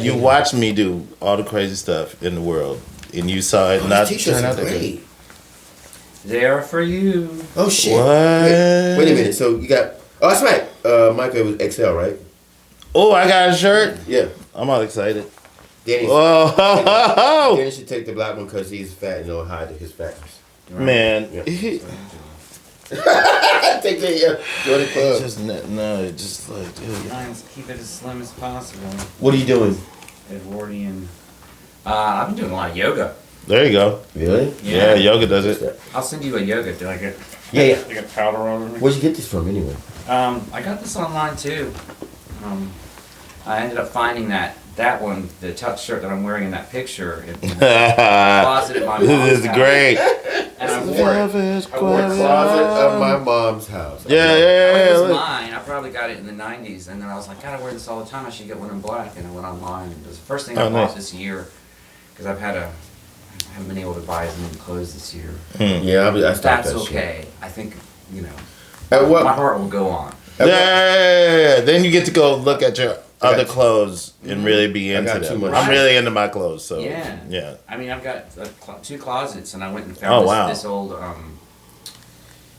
You watched me do all the crazy stuff in the world, and you saw it not turn out that good. They are for you. Oh shit! What? Wait a minute. So you got? Oh, that's right. Micah was XL, right? Oh, I got a shirt. Yeah. I'm all excited. Danny should take the black one because he's fat and he'll hide his fatness. Right. Man. Yeah. Take that, go to the club. Just like, dude. Keep it as slim as possible. What are you doing? Edwardian. I've been doing a lot of yoga. There you go. Really? Yeah, yoga does it. I'll send you a yoga. Do I get? Yeah. I got powder on it. Where'd you get this from, anyway? I got this online too. I ended up finding that one, the tuck shirt that I'm wearing in that picture, in the closet at my mom's house. This is great. And I wore it. I wore the closet of my mom's house. Yeah. It was mine. I probably got it in the 90s, and then I was like, God, I wear this all the time. I should get one in black. And I went online. It was the first thing I bought this year, because I haven't been able to buy as many clothes this year. Yeah, I stopped That's that okay. shit. I think, my heart will go on. Yeah. Then you get to go look at your other clothes and really be into them. I'm really into my clothes, so yeah. I mean, I've got 2 closets, and I went and found this old.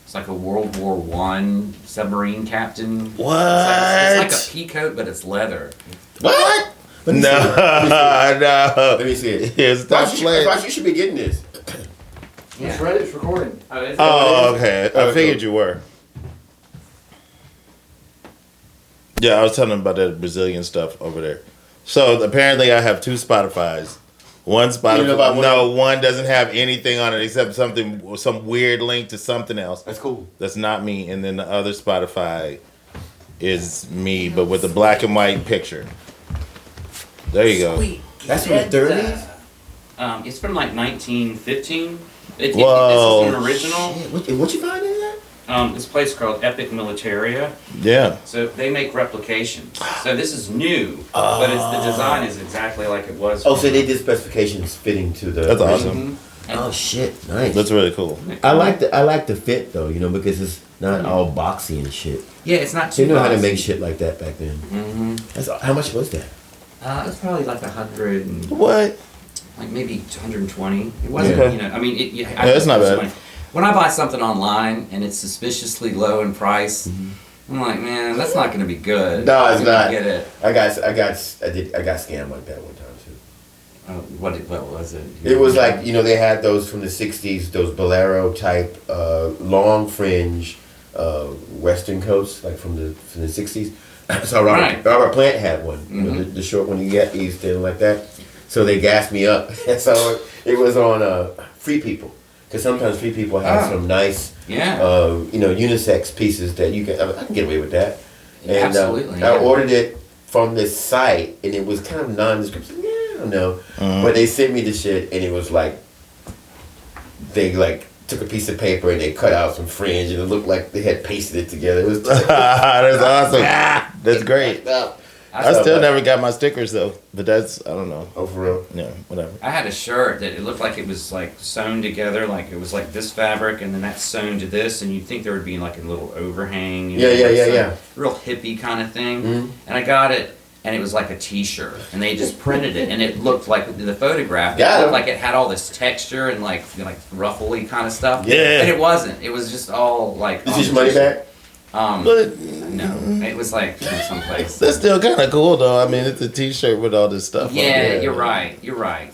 It's like a World War I submarine captain. What? It's like a pea coat, but it's leather. What? No. Let me see it. Yeah, stop playing. You should be getting this. Yeah. It's right. It's recording. Oh, okay. I figured you were. Yeah, I was telling them about that Brazilian stuff over there. So apparently I have 2 Spotifys. One Spotify, one doesn't have anything on it except some weird link to something else. That's cool. That's not me. And then the other Spotify is me, but with a black and white picture. There you go. Sweet. That's from the 30s? It's from like 1915. This is Whoa. an original. What you find in that? This place called Epic Militaria. Yeah. So they make replications. So this is new, but the design is exactly like it was. Oh, so they did specifications fitting to the. That's awesome. Oh shit! Nice. That's really cool. I like the fit though, because it's not all boxy and shit. Yeah, it's not too. They know boxy. how to make shit like that back then. Mm-hmm. How much was that? It's probably like 100. What? Like maybe 120. It wasn't. Okay. I mean, it's not bad. When I buy something online and it's suspiciously low in price, I'm like, man, that's not going to be good. No, it's not. Get it. I got scammed like that one time too. What was it? It was like they had those from the '60s, those bolero type long fringe Western coats, like from the '60s. So Robert Plant had one. The short one you get East and like that. So they gassed me up. So it was on Free People. Because sometimes Free People have some nice, unisex pieces that I can get away with that. Yeah, and absolutely. I ordered it from this site, and it was kind of nondescript. Yeah, I don't know. But they sent me the shit, and it was like, they took a piece of paper and they cut out some fringe, and it looked like they had pasted it together. It was that's awesome. That's great. I still never got my stickers though, but I don't know. Oh, for real? Yeah, whatever. I had a shirt that it looked like it was like sewn together, like it was like this fabric and then that's sewn to this, and you'd think there would be like a little overhang. Yeah. Real hippie kind of thing. And I got it, and it was like a T-shirt, and they just printed it, and it looked like the photograph. It looked like it had all this texture and like ruffly kind of stuff. Yeah. And it wasn't. It was just all like. Is this money back? But no, it was like from someplace. That's still kind of cool though. I mean, it's a T-shirt with all this stuff. Yeah, you're right.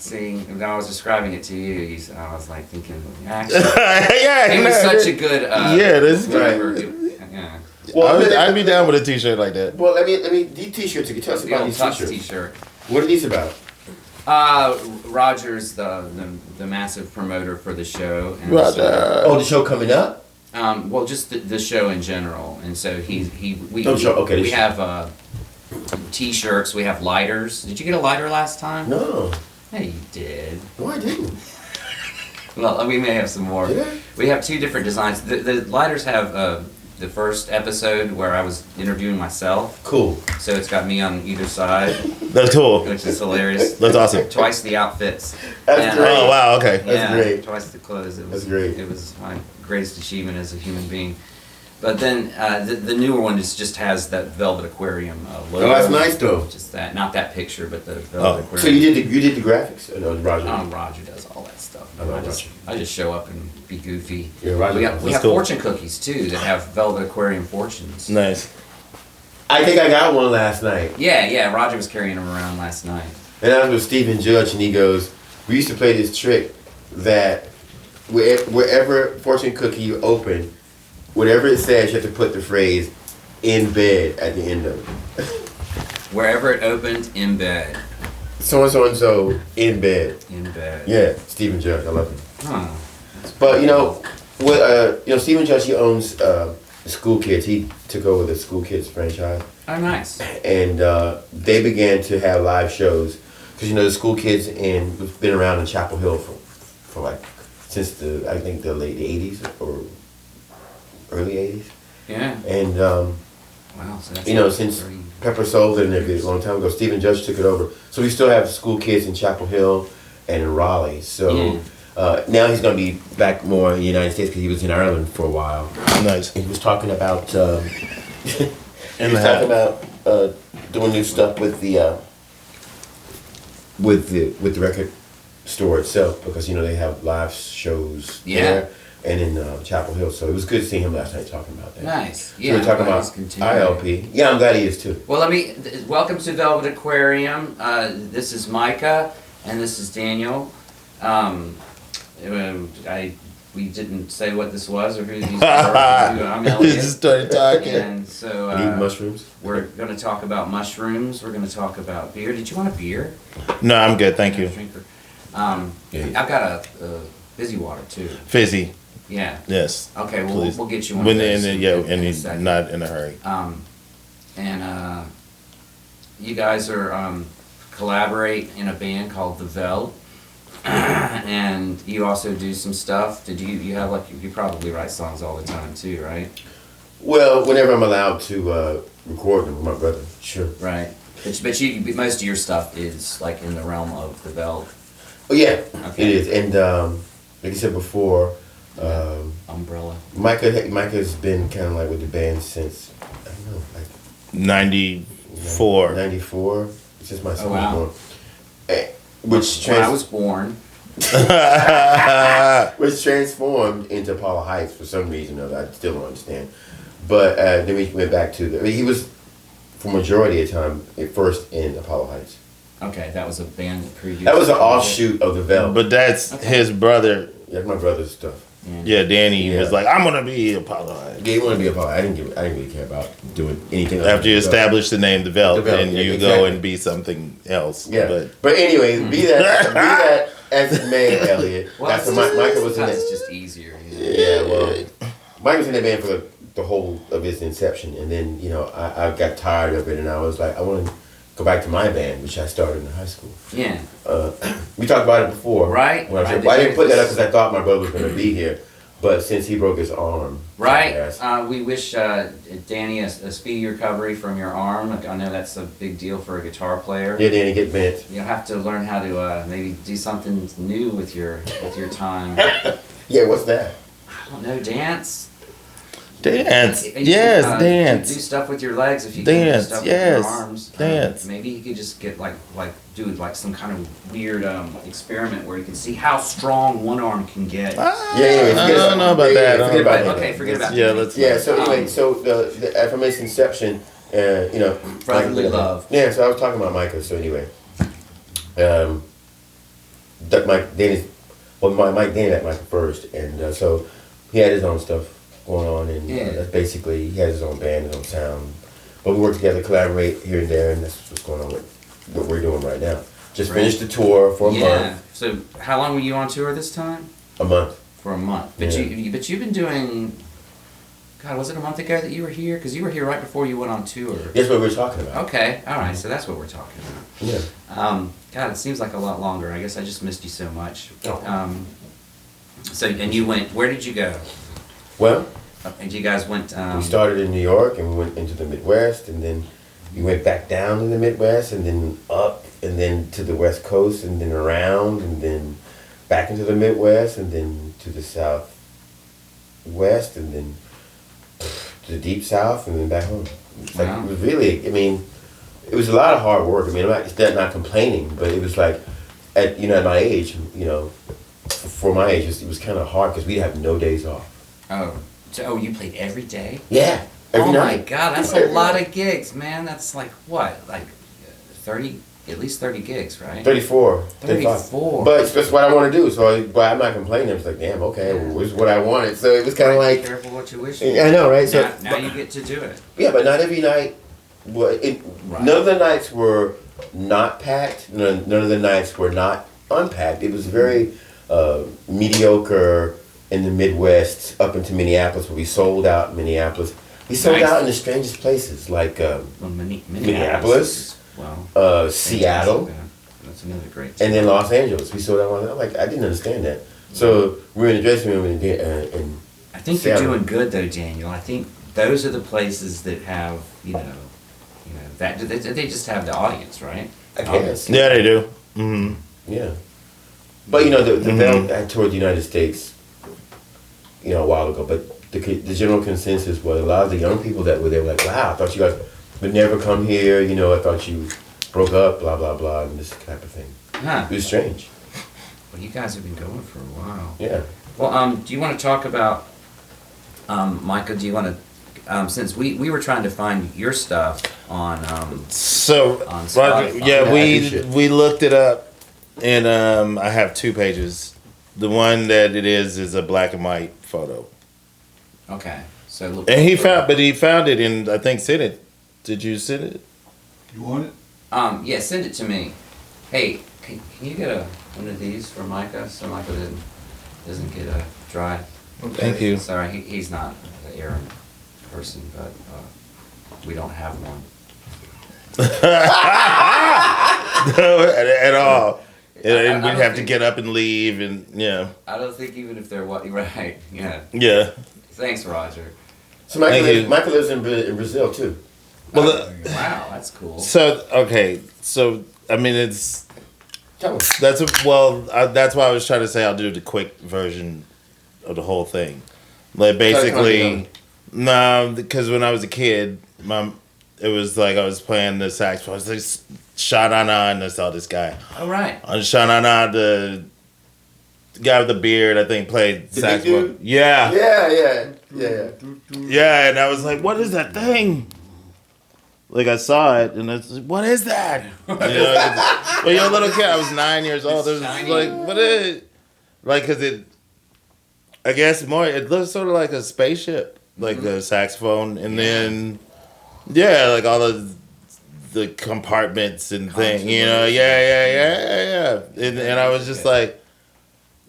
See, when I was describing it to you, I was like thinking, actually, it was such a good. That's right. Yeah. Well, I'd be down with a T-shirt like that. Well, let me these T-shirts. You can tell us about these T-shirts. T-shirt. What are these about? Roger's the massive promoter for the show. And Roger. The show coming up. Well, just the show in general, and so we have T-shirts. We have lighters. Did you get a lighter last time? No. Yeah, you did. No, I didn't. Well, we may have some more. Yeah. We have 2 different designs. The lighters have the first episode where I was interviewing myself. Cool. So it's got me on either side. That's cool. Which is hilarious. That's awesome. Twice the outfits. That's great. Oh wow, okay. That's great. Twice the clothes. That's great. It was my greatest achievement as a human being. But then the newer one just has that Velvet Aquarium logo. Oh, that's nice though. Just that, not that picture, but the Velvet Aquarium. So you did the graphics? Or no, Roger. Roger does all that stuff. I I just show up and be goofy. Yeah, Roger. We have fortune cookies too that have Velvet Aquarium fortunes. Nice. I think I got one last night. Yeah. Roger was carrying them around last night. And I was with Stephen Judge, and he goes, "We used to play this trick that wherever fortune cookie you open, whatever it says, you have to put the phrase in bed at the end of it." Wherever it opened, in bed. So and so in bed. In bed. Yeah, Stephen Judge, I love him. Huh. But Stephen Judge, he owns School Kids. He took over the School Kids franchise. Oh, nice. And they began to have live shows because the School Kids we've been around in Chapel Hill for like since I think the late '80s or early '80s. Yeah. And wow. So that's since Pepper sold it and everything a long time ago, Stephen Judge took it over. So we still have School Kids in Chapel Hill and in Raleigh. So now he's going to be back more in the United States because he was in Ireland for a while. Nice. He was talking about doing new stuff with the record store itself because they have live shows there and in Chapel Hill. So it was good seeing him last night talking about that. Nice. So we were talking about ILP. Yeah, I'm glad he is too. Well, welcome to Velvet Aquarium. This is Micah and this is Daniel. We didn't say what this was or who these were. I'm Elliot. Just started talking. And so eat mushrooms. We're going to talk about mushrooms. We're going to talk about beer. Did you want a beer? No, I'm good. Thank you. I've got a fizzy water too. Fizzy. Yeah. Yes. Okay. We'll get you one. And he's not in a hurry. And you guys are collaborate in a band called The Vel. And you also do some stuff. You probably write songs all the time too, right? Well, whenever I'm allowed to record them with my brother, sure. Right. But most of your stuff is like in the realm of the Vel. Oh yeah, okay. It is. And like I said before, Umbrella. Micah's been kind of like with the band since I don't know, like 94. 94. It's just my son was born. I was born. Which transformed into Paula Heights for some reason or other. I still don't understand. But then we went back to he was for majority of the time at first in Apollo Heights. Okay, that was a band previous. That was an offshoot of the Vel. But that's his brother. Yeah, that's my brother's stuff. Yeah, Danny was like, I'm gonna be Apollo. Yeah, he wanted to be Apollo. I didn't really care about doing anything. After you establish the name Develop, then you go and be something else. Yeah, but anyway, be that as it may, Elliot. Well, that's what Micah was in. It's just easier. Yeah, well, Mike was in that band for the whole of its inception, and then I got tired of it, and I was like, I want to go back to my band, which I started in high school. Yeah. We talked about it before. Right. I didn't put that up because I thought my brother was going to be here, but since he broke his arm. Right. We wish Danny a speedy recovery from your arm. I know that's a big deal for a guitar player. Yeah, Danny, get bent. You'll have to learn how to maybe do something new with your time. Yeah, what's that? I don't know, dance. Dance. Yes, dance. Do stuff with your legs if you dance. Can do stuff with your arms. Dance. Maybe you could just get do some kind of weird experiment where you can see how strong one arm can get. I don't know about that. Forget about that. Yeah, let's. Yeah. So anyway, from its inception, brotherly love. Yeah. So I was talking about Micah. So anyway, Mike Danny met Micah first, and so he had his own stuff going on, and that's basically he has his own band, his own sound. But we work together, collaborate here and there, and that's what's going on with what we're doing right now. Just finished the tour for a month. So how long were you on tour this time? A month. For a month. But you've been doing. God, was it a month ago that you were here? Because you were here right before you went on tour. That's what we're talking about. Okay, all right. So that's what we're talking about. Yeah. God, it seems like a lot longer. I guess I just missed you so much. Oh. So and you went. Where did you go? Well. And you guys went. We started in New York, and we went into the Midwest, and then we went back down to the Midwest, and then up, and then to the West Coast, and then around, and then back into the Midwest, and then to the Southwest, and then the deep south and then back home. It's like, it was really, I mean, it was a lot of hard work. I mean, I'm not complaining, but it was like, at my age, for my age, it was kind of hard because we have no days off. Oh, so you played every day? Yeah, every night. Oh my God, that's a lot of gigs, man. That's like what, like 30, at least 30 gigs, right? 34. 34. But that's what I want to do. So, but I'm not complaining. I was like, damn, okay, well, this is what I wanted. So it was kind of like. Be careful what you wish for. I know, right? Now you get to do it. Yeah, but not every night. Well, none of the nights were not packed. None of the nights were not unpacked. It was very mediocre in the Midwest up into Minneapolis, where we sold out in Minneapolis. We sold out in the strangest places, like Minneapolis, Seattle, that's another great. And then Los Angeles. We sold out. I'm like, I didn't understand that. So we were in the dressing room in I think Seattle. You're doing good though, Daniel. I think those are the places that have that they just have the audience, right? I guess. Yeah, they do. Mm-hmm. Yeah. But I toured the United States, a while ago. But the general consensus was a lot of the young people that were there were like, wow, I thought you guys would never come here. I thought you broke up, blah blah blah, and this type of thing. Huh. It was strange. Well, you guys have been going for a while. Yeah. Well, do you want to talk about, Micah? Do you want to? Since we were trying to find your stuff on on Spotify. Yeah, we looked it up, and I have 2 pages. The one that it is a black and white photo. Okay, so look. And he found it and I think sent it. Did you send it? You want it? Yeah, send it to me. Hey, can you get one of these for Micah so Micah doesn't get dry? Okay. Thank you. Sorry, he's not the errand person, but we don't have one. At all. And we'd have to think- get up and leave, and yeah. I don't think even if they're right. Yeah. Yeah. Thanks, Roger. So Michael lives in Brazil too. Well, Wow, that's cool. So I mean it's Tell us. that's why I was trying to say I'll do the quick version of the whole thing. Like basically, no, because when I was a kid, it was like I was playing the saxophone. I was like, Sha-na-na, and I saw this guy. All right. On Sha-na-na, the guy with the beard, I think, played The saxophone. big dude? Yeah. Yeah. Yeah, and I was like, what is that thing? Like, I saw it, and it's like, what is that? When you're a little kid, I was 9 years old. It was like, what is it? Like, because I guess it looks sort of like a spaceship, like the saxophone, and then, like all the compartments and things, yeah. And I was just like,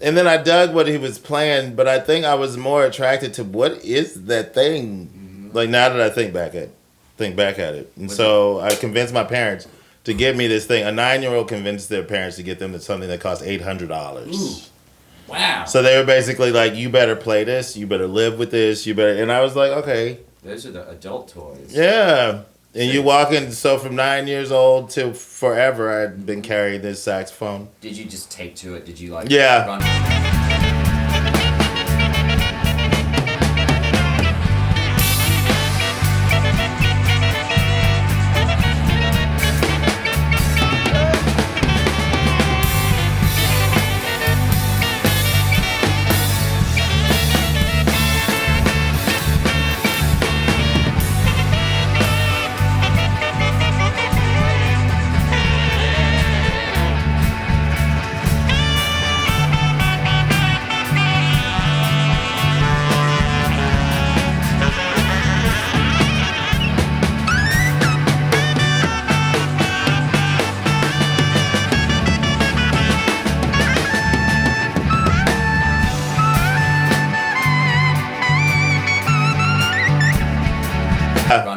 and then I dug what he was playing, but I think I was more attracted to what is that thing? Mm-hmm. Like now that I think back at it. And so I convinced my parents to get me this thing. A 9-year-old convinced their parents to get them something that cost $800. Wow. So they were basically like, you better play this, you better live with this, and I was like, okay. Those are the adult toys. Yeah. And you walk in, so from 9 years old till forever, I'd been carrying this saxophone. Did you just take to it? Did you run?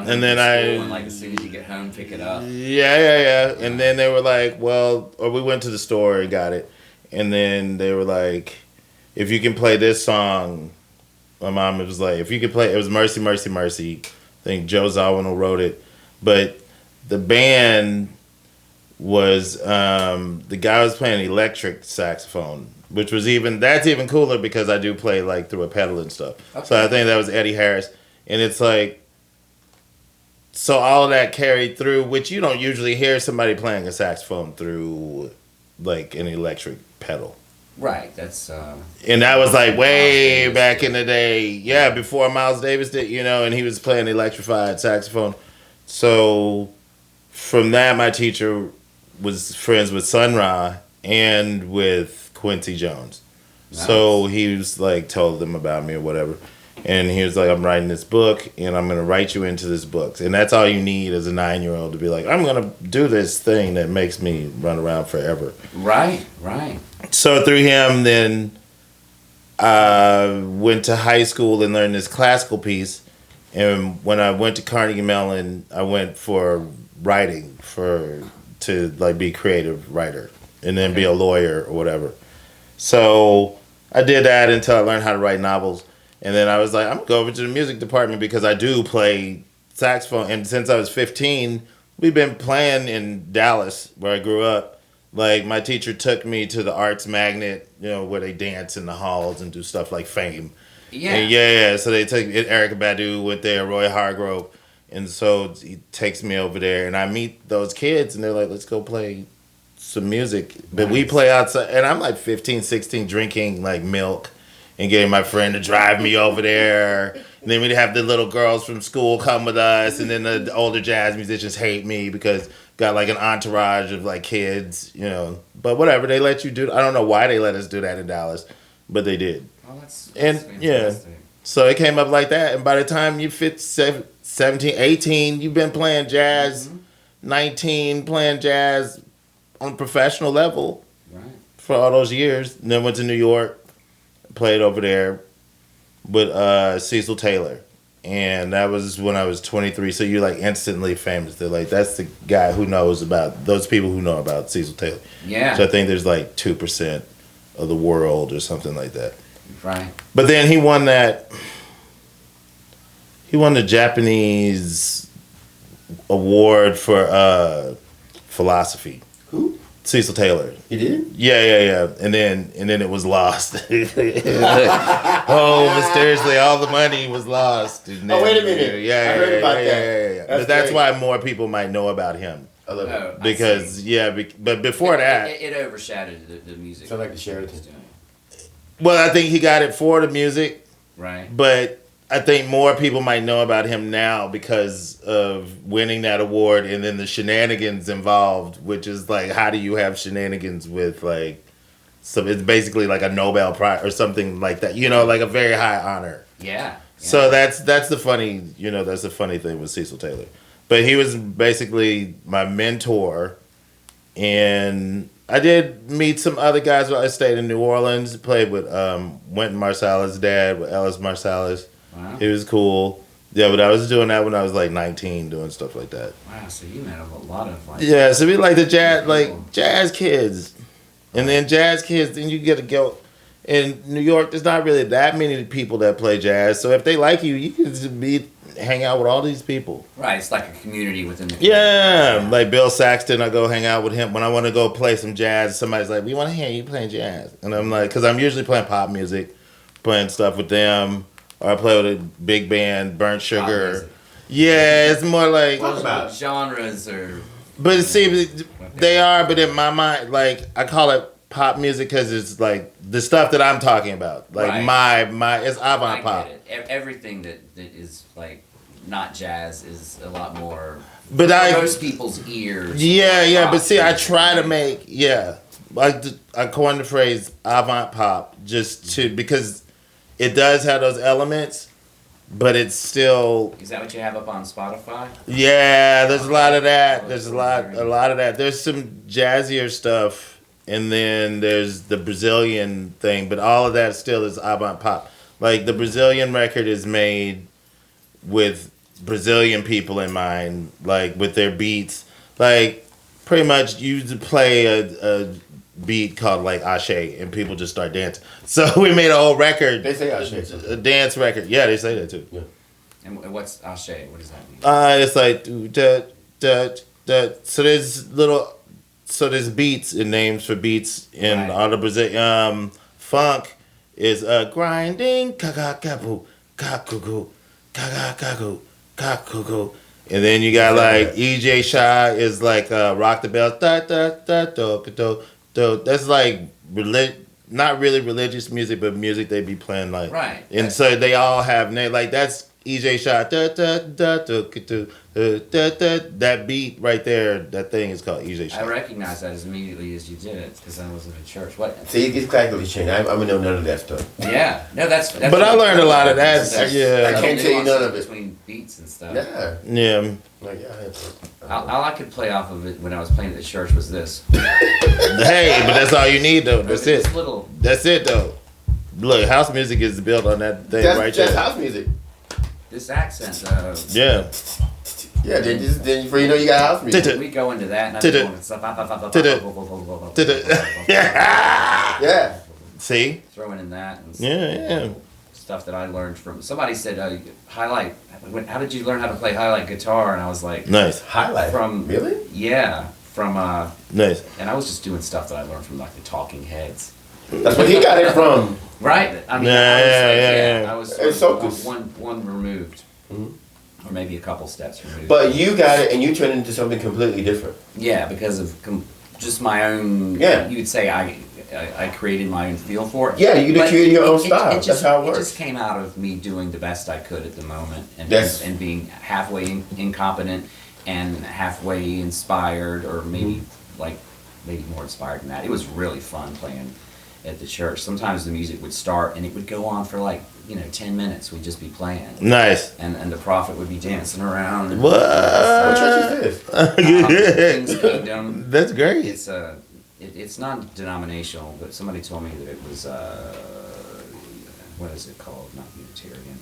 And then and like as soon as you get home, pick it up. Yeah. And then they were like, or we went to the store and got it. And then they were like, if you can play this song, my mom was like, if you could play, it was Mercy, Mercy, Mercy. I think Joe Zawinul wrote it. But the band was, the guy was playing electric saxophone, which was that's even cooler because I do play like through a pedal and stuff. Okay. So I think that was Eddie Harris. And it's like, so all of that carried through, which you don't usually hear somebody playing a saxophone through like an electric pedal. Right, that's... and that was like way back in the day. Yeah, before Miles Davis did, and he was playing electrified saxophone. So from that, my teacher was friends with Sun Ra and with Quincy Jones. Nice. So he was like, told them about me or whatever. And he was like, I'm writing this book, and I'm going to write you into this book. And that's all you need as a 9-year-old to be like, I'm going to do this thing that makes me run around forever. Right. So through him, then I went to high school and learned this classical piece. And when I went to Carnegie Mellon, I went for writing, to like be a creative writer, and then be a lawyer or whatever. So I did that until I learned how to write novels. And then I was like, I'm going to go over to the music department because I do play saxophone. And since I was 15, we've been playing in Dallas, where I grew up. Like, my teacher took me to the Arts Magnet, where they dance in the halls and do stuff like Fame. Yeah. And so they took Erykah Badu went there, Roy Hargrove. And so he takes me over there, and I meet those kids, and they're like, let's go play some music. But we play outside, and I'm like 15, 16, drinking like milk. And getting my friend to drive me over there. And then we'd have the little girls from school come with us. And then the older jazz musicians hate me because got like an entourage of like kids, But whatever, they let you do. I don't know why they let us do that in Dallas, but they did. Oh, that's yeah. So it came up like that. And by the time you fit 17, 18, you've been playing jazz. 19, playing jazz on a professional level. Right. For all those years. And then went to New York. Played over there with Cecil Taylor, and that was when I was 23. So you're like instantly famous. They're like, that's the guy who knows about those people who know about Cecil Taylor. Yeah. So I think there's like 2% of the world or something like that. Right. But then he won that. He won the Japanese award for philosophy. Who? Cecil Taylor. He did? Yeah. And then it was lost. Mysteriously, all the money was lost. Wait a minute. Yeah, I heard about that. Yeah. But that's why more people might know about him. I love it. Because, but before that... It overshadowed the music. Sound like the Sheraton. Well, I think he got it for the music. Right. But I think more people might know about him now because of winning that award and then the shenanigans involved, which is like, how do you have shenanigans with like, so it's basically like a Nobel Prize or something like that, like a very high honor. Yeah. So that's the funny, that's the funny thing with Cecil Taylor. But he was basically my mentor, and I did meet some other guys. I stayed in New Orleans, played with Wynton Marsalis's dad, with Ellis Marsalis. Wow. He was cool. Yeah, but I was doing that when I was like 19, doing stuff like that. Wow, so you met a lot of like... Yeah, so we like the jazz kids. And then then you get to go... In New York, there's not really that many people that play jazz. So if they like you, you can just hang out with all these people. Right, it's like a community within the community. Yeah, like Bill Saxton, I go hang out with him. When I want to go play some jazz, somebody's like, we want to hear you playing jazz. And I'm like, because I'm usually playing pop music, playing stuff with them. Or I play with a big band, Burnt Sugar. Yeah, it's more like... What about genres or... But see, they are, but in my mind, like, I call it pop music because it's like the stuff that I'm talking about. Like, right. It's avant pop. I get it. Everything that is, like, not jazz is a lot more... But most people's ears. Yeah, but see, I try to make... I coined the phrase avant pop just to... Because... It does have those elements, but it's still... Is that what you have up on Spotify? Yeah, there's a lot of that. There's a lot of that. There's some jazzier stuff, and then there's the Brazilian thing, but all of that still is avant pop. Like, the Brazilian record is made with Brazilian people in mind, like, with their beats. Like, pretty much you play a beat called like Ashe, and people just start dancing. So we made a whole record. They say Ashe. A dance record. Yeah, they say that too. Yeah. And what's Ashe? What does that mean? It's like so there's beats and names for beats in all the Brazil. Funk is grinding, kakabu, kakugu, Kaku. And then you got like EJ Shy is like Rock the Bells. That's like not really religious music, but music they be playing like. Right. And so they all have like that's EJ Shy. That beat right there, that thing is called EJ Shy. I recognized that as immediately as you did it because I was in a church. What? See, it's classically trained. I don't know none of that stuff. Yeah, no, that's. But I learned a lot of that. Yeah, I can't tell you none of it. Between beats and stuff. Yeah. Like, All I could play off of it when I was playing at the church was this. Hey, but that's all you need though. That's it. That's it though. Look, house music is built on that thing right there. That's house music. This accent. Yeah. Yeah, then before you know you got house music. We go into that and I go into stuff. Yeah. See? Throwing in that and Yeah. stuff that I learned from. Somebody said, highlight. How did you learn how to play highlight guitar? And I was like, nice. Highlight? Really? Yeah. From nice. And I was just doing stuff that I learned from like the Talking Heads. That's where he got it from. Right. I mean, I was one removed. Mm-hmm. Or maybe a couple steps removed. But you got it and you turned it into something completely different. Yeah, because of just my own. Yeah. You would say I created my own feel for it. Yeah, you created your own style. That's how it works. It just came out of me doing the best I could at the moment and being halfway incompetent and halfway inspired, or maybe maybe more inspired than that. It was really fun playing at the church. Sometimes the music would start and it would go on for 10 minutes. We'd just be playing. Nice. And the prophet would be dancing around. And what church is this? King's Kingdom. That's great. It's not denominational, but somebody told me that it was what is it called? Not Unitarian.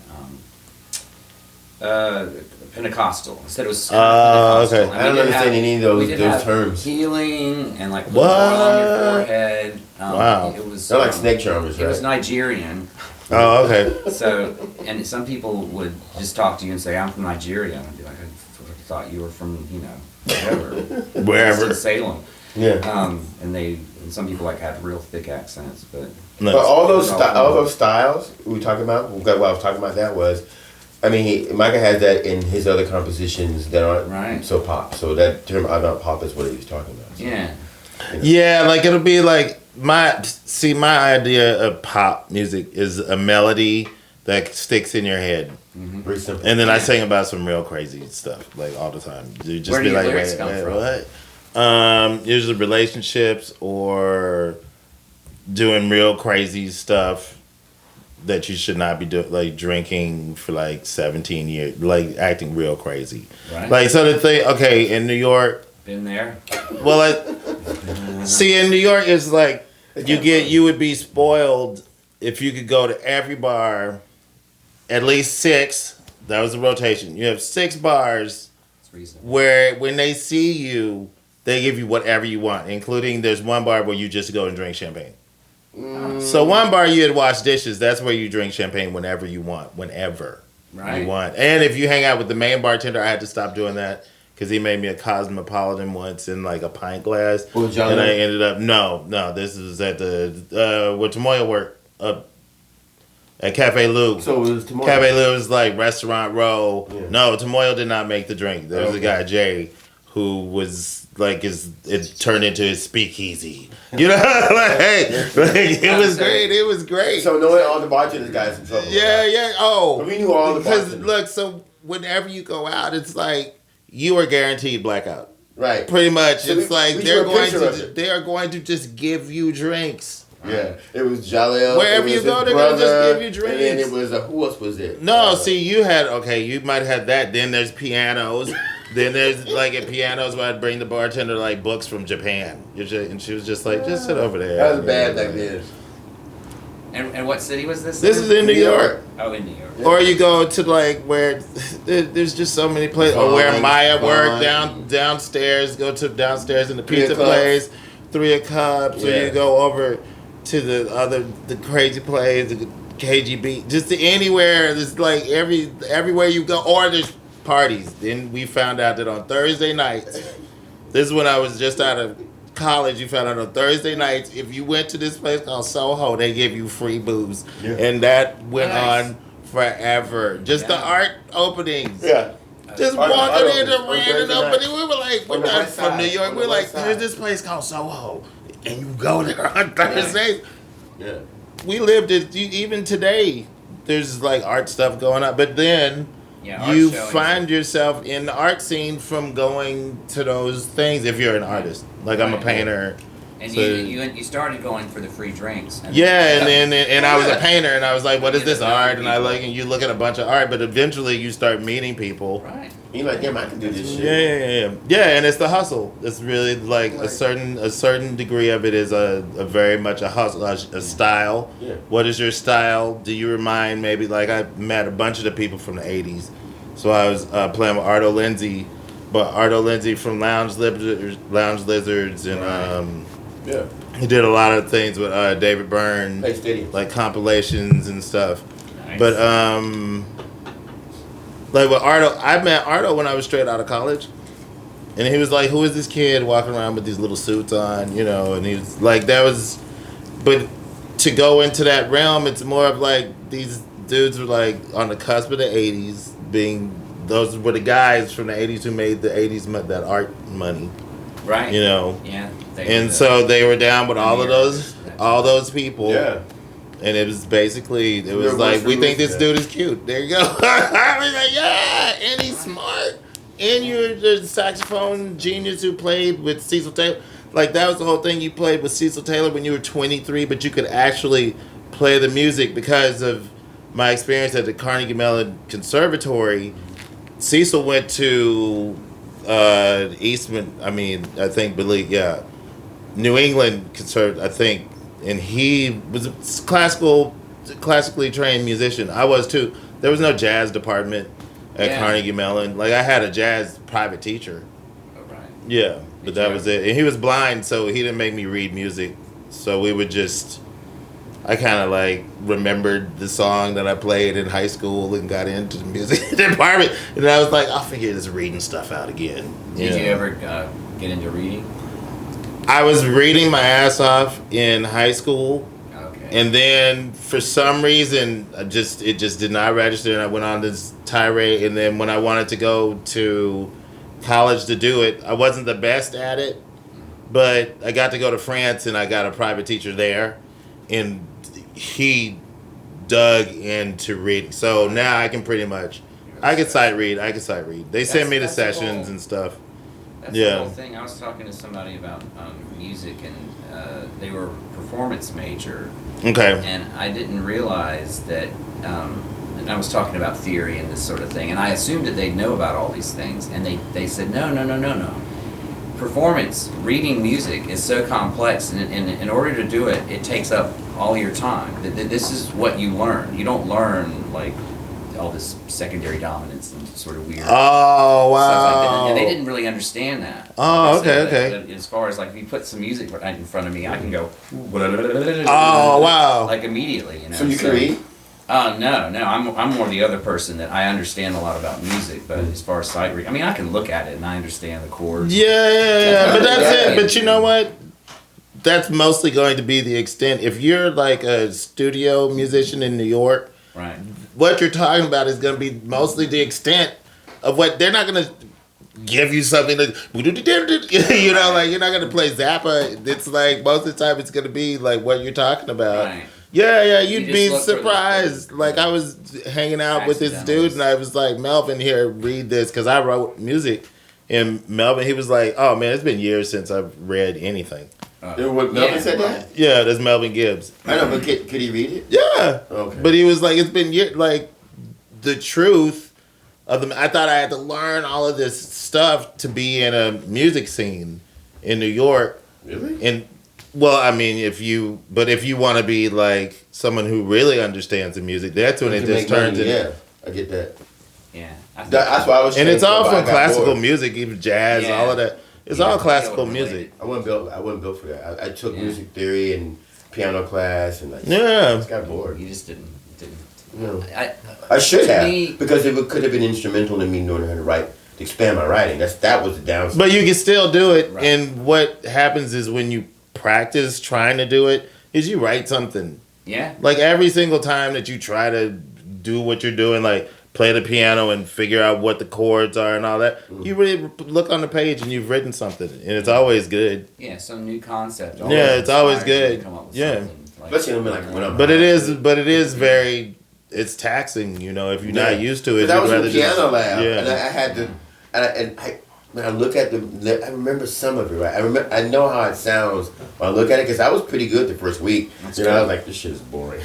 Pentecostal. Instead it was Pentecostal. Okay. I don't understand any of those terms. Healing and like oil on your forehead. Wow. It was. They're like snake charmers, right? It was Nigerian. Oh, okay. So, and some people would just talk to you and say, "I'm from Nigeria." And I'd be like, "I thought you were from, wherever, Salem." Yeah. And some people had real thick accents, but. But all those styles we were talking about, what I was talking about that was, I mean, Micah has that in his other compositions that aren't so pop. So that term "not pop" is what he was talking about. So, yeah. Yeah, like it'll be like my idea of pop music is a melody that sticks in your head. Mm-hmm. Very simple. And then I sing about some real crazy stuff all the time. You just Where be do like, your lyrics come from? What? Usually relationships or doing real crazy stuff that you should not be doing, like drinking for 17 years, like acting real crazy. Right. So the thing, okay, in New York. Been there. Well, see, in New York, it's like you would be spoiled if you could go to every bar, at least 6. That was the rotation. You have 6 bars where when they see you, they give you whatever you want, including there's one bar where you just go and drink champagne. So one bar you had wash dishes, that's where you drink champagne whenever you want, you want. And if you hang out with the main bartender, I had to stop doing that because he made me a Cosmopolitan once in a pint glass. And I ended up, no, this is at the, where Tamoya worked, up at Cafe Lou. So it was Tamoya? Cafe Lou was restaurant row. Yeah. No, Tamoya did not make the drink. There was a guy, Jay, who was it turned into his speakeasy. It was great. It was great. So knowing all the bartenders got in trouble. Yeah. Oh, we knew all the bartenders. Because look, so whenever you go out, it's you are guaranteed blackout. Right. Pretty much, so it's they are going to just give you drinks. Yeah, it was Jaleel. Wherever you go, they're gonna just give you drinks. And then it was who else was it? No, see, you might have had that. Then there's pianos. Then there's at pianos where I'd bring the bartender books from Japan. And she was just just sit over there. That was bad back then. And what city was this? This is in New York. Oh, in New York. Yeah. Or you go to where there's just so many places. Or where Maya worked downstairs. Go to downstairs in the pizza place. 3 of Cups. Or you go over to the crazy place, the KGB. Just anywhere. There's everywhere you go. Or there's parties. Then we found out that on Thursday nights, this is when I was just out of college, you found out on Thursday nights, if you went to this place called Soho, they give you free booze. Yeah. And that went on forever. Just the art openings. Yeah. Just walking into random opening. We were like, we're not from New York. We were like, there's this place called Soho. And you go there on Thursdays. Yeah. We lived it, even today, there's like art stuff going on. But then you find yourself in the art scene from going to those things if you're an artist. Like I'm a painter. And so, you started going for the free drinks. And then I was a painter, and I was like, what is this art? And and you look at a bunch of art, but eventually you start meeting people. Right. You're like, damn, I can do this shit. Yeah, and it's the hustle. It's really like a certain degree of it is a very much a hustle, a style. Yeah. What is your style? Do you remind maybe, like I met a bunch of the people from the 80s. So I was playing with Arto Lindsay, but Arto Lindsay from Lounge Lizards and he did a lot of things with David Byrne, like compilations and stuff. Nice. But like with Arto, I met Arto when I was straight out of college, and he was like, "Who is this kid walking around with these little suits on?" You know, and he was like, "That was," but to go into that realm, it's more of like these dudes were like on the cusp of the '80s, those were the guys from the '80s who made the '80s that art money. Right. You know. Yeah. And so they were down with all those people. Yeah. And it was basically, it was like, we think this dude is cute. There you go. I was like, yeah, and he's smart. And you're the saxophone genius who played with Cecil Taylor. Like, that was the whole thing. You played with Cecil Taylor when you were 23, but you could actually play the music because of my experience at the Carnegie Mellon Conservatory. Cecil went to New England I think, and he was a classically trained musician. I was too. There was no jazz department at Carnegie Mellon. Like I had a jazz private teacher. Oh, right. Yeah, but that was it. And he was blind, so he didn't make me read music. So we would just, I kind of like remembered the song that I played in high school and got into the music department. And I was like, I'll figure this reading stuff out again. Did you ever get into reading? I was reading my ass off in high school. Okay. And then for some reason, it just did not register, and I went on this tirade. And then when I wanted to go to college to do it, I wasn't the best at it, but I got to go to France, and I got a private teacher there, and he dug into reading. So now I can pretty much, I can sight read. They send me to sessions and stuff. That's the whole thing. I was talking to somebody about music, and they were a performance major. Okay. And I didn't realize that, and I was talking about theory and this sort of thing, and I assumed that they'd know about all these things, and they said, no. Performance, reading music is so complex, and in order to do it, it takes up all your time. This is what you learn. You don't learn, like, all this secondary dominance and sort of weird. Oh, wow. Stuff like that. And they didn't really understand that. Oh, okay. That as far as like if you put some music right in front of me, I can go. Oh, wow. Like immediately, you know. So you can read? No. I'm more the other person that I understand a lot about music, but as far as sight reading, I mean, I can look at it and I understand the chords. Yeah. But that's it. But you know what? That's mostly going to be the extent. If you're like a studio musician in New York, right. What you're talking about is going to be mostly the extent of what they're not going to give you something that, you know, like you're not going to play Zappa. It's like most of the time it's going to be like what you're talking about. Right. Yeah, you'd be surprised. Like I was hanging out with this dude and I was like, Melvin, here, read this, because I wrote music. And Melvin, he was like, oh man, it's been years since I've read anything. What Melvin said that? Yeah, that's Melvin Gibbs. I know, but could he read it? Yeah. Okay. But he was like, it's been years. Like, the truth of the. I thought I had to learn all of this stuff to be in a music scene in New York. Really? And, well, I mean, if you want to be like someone who really understands the music, that's when it just turns into. Yeah, I get that. Yeah. That's why I was. And it's all from classical music, even jazz, all of that. It's all classical music. I wasn't built for that. I took music theory and piano class, and I just got bored. You just didn't. No. I should have, because it could have been instrumental in me knowing how to write, to expand my writing. That was the downside. But you can still do it, and what happens is when you practice trying to do it, is you write something. Yeah. Like every single time that you try to do what you're doing, like play the piano and figure out what the chords are and all that, you really look on the page and you've written something, and it's always good. Yeah, some new concept. Yeah, it's always good. Yeah, especially when I'm but it is very. It's taxing, you know, if you're not used to it. I was in the piano lab, yeah. and I had to, when I look at I remember some of it, right? I know how it sounds when I look at it, because I was pretty good the first week. That's I was like, this shit is boring.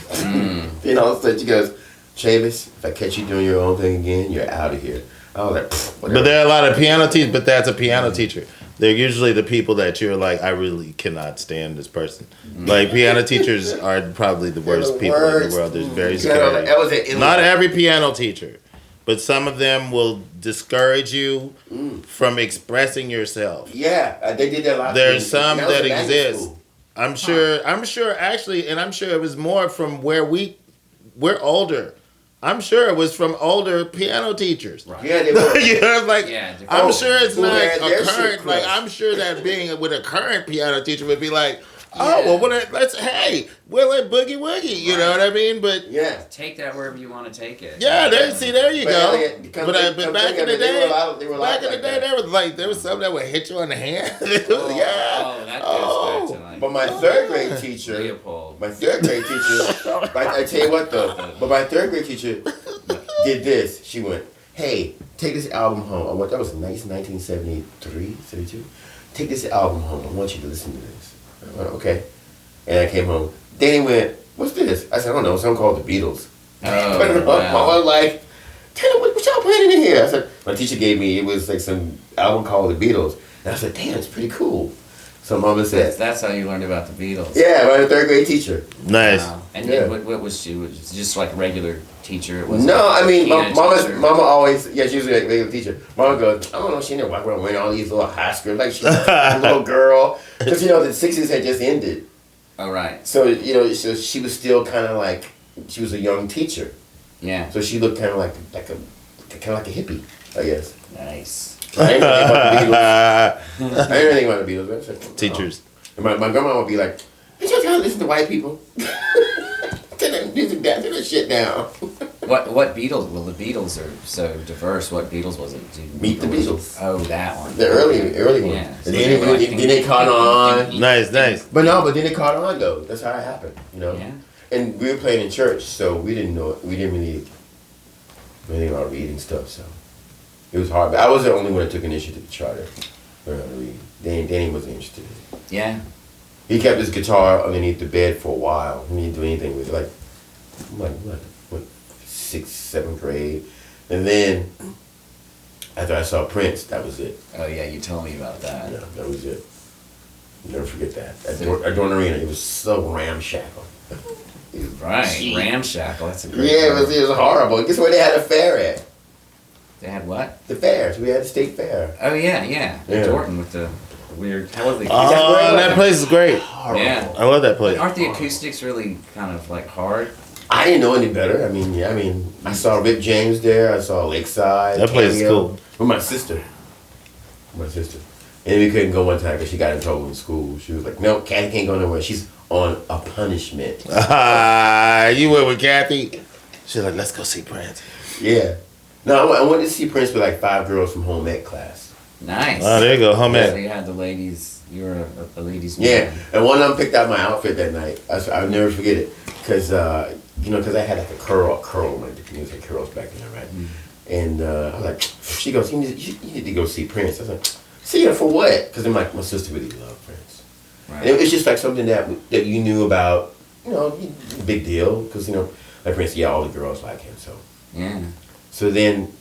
You know, so she goes, Chavis, if I catch you doing your own thing again, you're out of here. I was like, whatever. But there are a lot of piano teachers, but that's a piano teacher. They're usually the people that you're like, I really cannot stand this person. Like, piano teachers are probably the worst people in the world. They're very scary. Not every piano teacher, but some of them will discourage you from expressing yourself. Yeah, they did that a lot. There's some that exist. I'm sure actually, and I'm sure it was more from where we're older. I'm sure it was from older piano teachers. Right. Yeah, they were. You know, like, I'm sure it's not a current. Like, I'm sure that being with a current piano teacher would be like, oh, well, let's we'll let boogie woogie. You know what I mean? But take that wherever you want to take it. Yeah, there you go. But back in the day, there was some that would hit you on the hand. That goes back to like. But my third grade teacher, I tell you what though, but my third grade teacher did this. She went, hey, take this album home. That was 1973, 72. Take this album home. I want you to listen to this. I went, okay. And I came home. Danny went, what's this? I said, I don't know. Something called the Beatles. Oh, wow. I was like, tell me what y'all playing in here? I said, my teacher gave me, it was like some album called The Beatles. And I said, damn, it's pretty cool. So Mama said, that's how you learned about the Beatles. Yeah, my third grade teacher. Nice. Wow. And then what was she? Was it just like a regular teacher? It wasn't no, I mean, Mama always, she was a regular teacher. Mama goes, I don't know, she didn't walk around wearing all these little high skirts like she's a little girl. Because, the 60s had just ended. Oh, right. So, so she was still kind of like, she was a young teacher. Yeah. So she looked kind of like a hippie, I guess. Nice. I didn't know anything about the Beatles. Like, Teachers. And my grandma would be like, "Ain't you trying to listen to white people? Turn that music down. Turn that shit down." What Beatles? Well, the Beatles are so diverse. What Beatles was it? Meet the Beatles. Oh, that one. The early one. Yeah. And then they caught on. Nice. But then they caught on though. That's how it happened. Yeah. And we were playing in church, so we didn't know. We didn't really know anything about reading stuff. So it was hard. But I was the only one that took initiative to try to learn how to read. Danny wasn't interested in it. Yeah. He kept his guitar underneath the bed for a while. He didn't do anything with it. Like what, 6th, 7th grade. And then, after I saw Prince, that was it. Oh, yeah, you told me about that. Yeah, that was it. I'll never forget that. At Dorn Arena, it was so ramshackle. Right, ramshackle. That's a great word. It was horrible. Guess where they had a fair at? They had what? The fairs. We had a state fair. Oh, yeah. Dorton with the weird. How was the that place is great. Horrible. Yeah. I love that place. Aren't the acoustics really kind of like hard? I didn't know any better. I saw Rick James there. I saw Lakeside. That place is cool. With my sister. And we couldn't go one time because she got in trouble in school. She was like, no, Kathy can't go nowhere. She's on a punishment. You went with Kathy? She's like, let's go see Prince. Yeah. No, I went to see Prince with like 5 girls from home ec class. Nice. Oh, there you go, home ec. So you had the ladies, you were a ladies' man. man. And one of them picked out my outfit that night. I'll never forget it. Because, I had like a curl, like the music curls back then, right? And I was like, she goes, you need to go see Prince. I was like, see her for what? Because my sister really loved Prince. Right. And it was just like something that you knew about, big deal. Because, like Prince, all the girls like him, so. Yeah. So then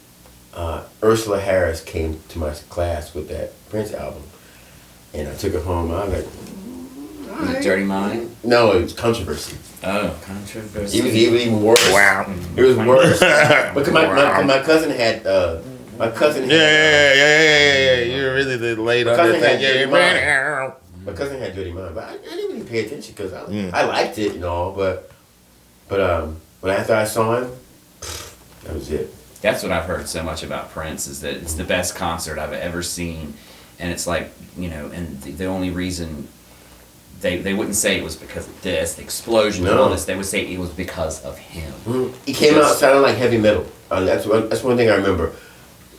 Ursula Harris came to my class with that Prince album. And I took it home. I was like, Was it Dirty Mind? No, it was Controversy. Oh, Controversy. It was even worse. Wow. It was worse. Because my cousin had... My cousin had... Yeah. You're really late on that thing. My cousin had Dirty Mind. But I didn't really pay attention because I liked it and all. But when after I saw him, that was it. That's what I've heard so much about Prince, is that it's the best concert I've ever seen. And it's like, and the only reason they wouldn't say it was because of this, the explosion, and all this. They would say it was because of him. Mm-hmm. He came out sounding like heavy metal. That's one thing I remember.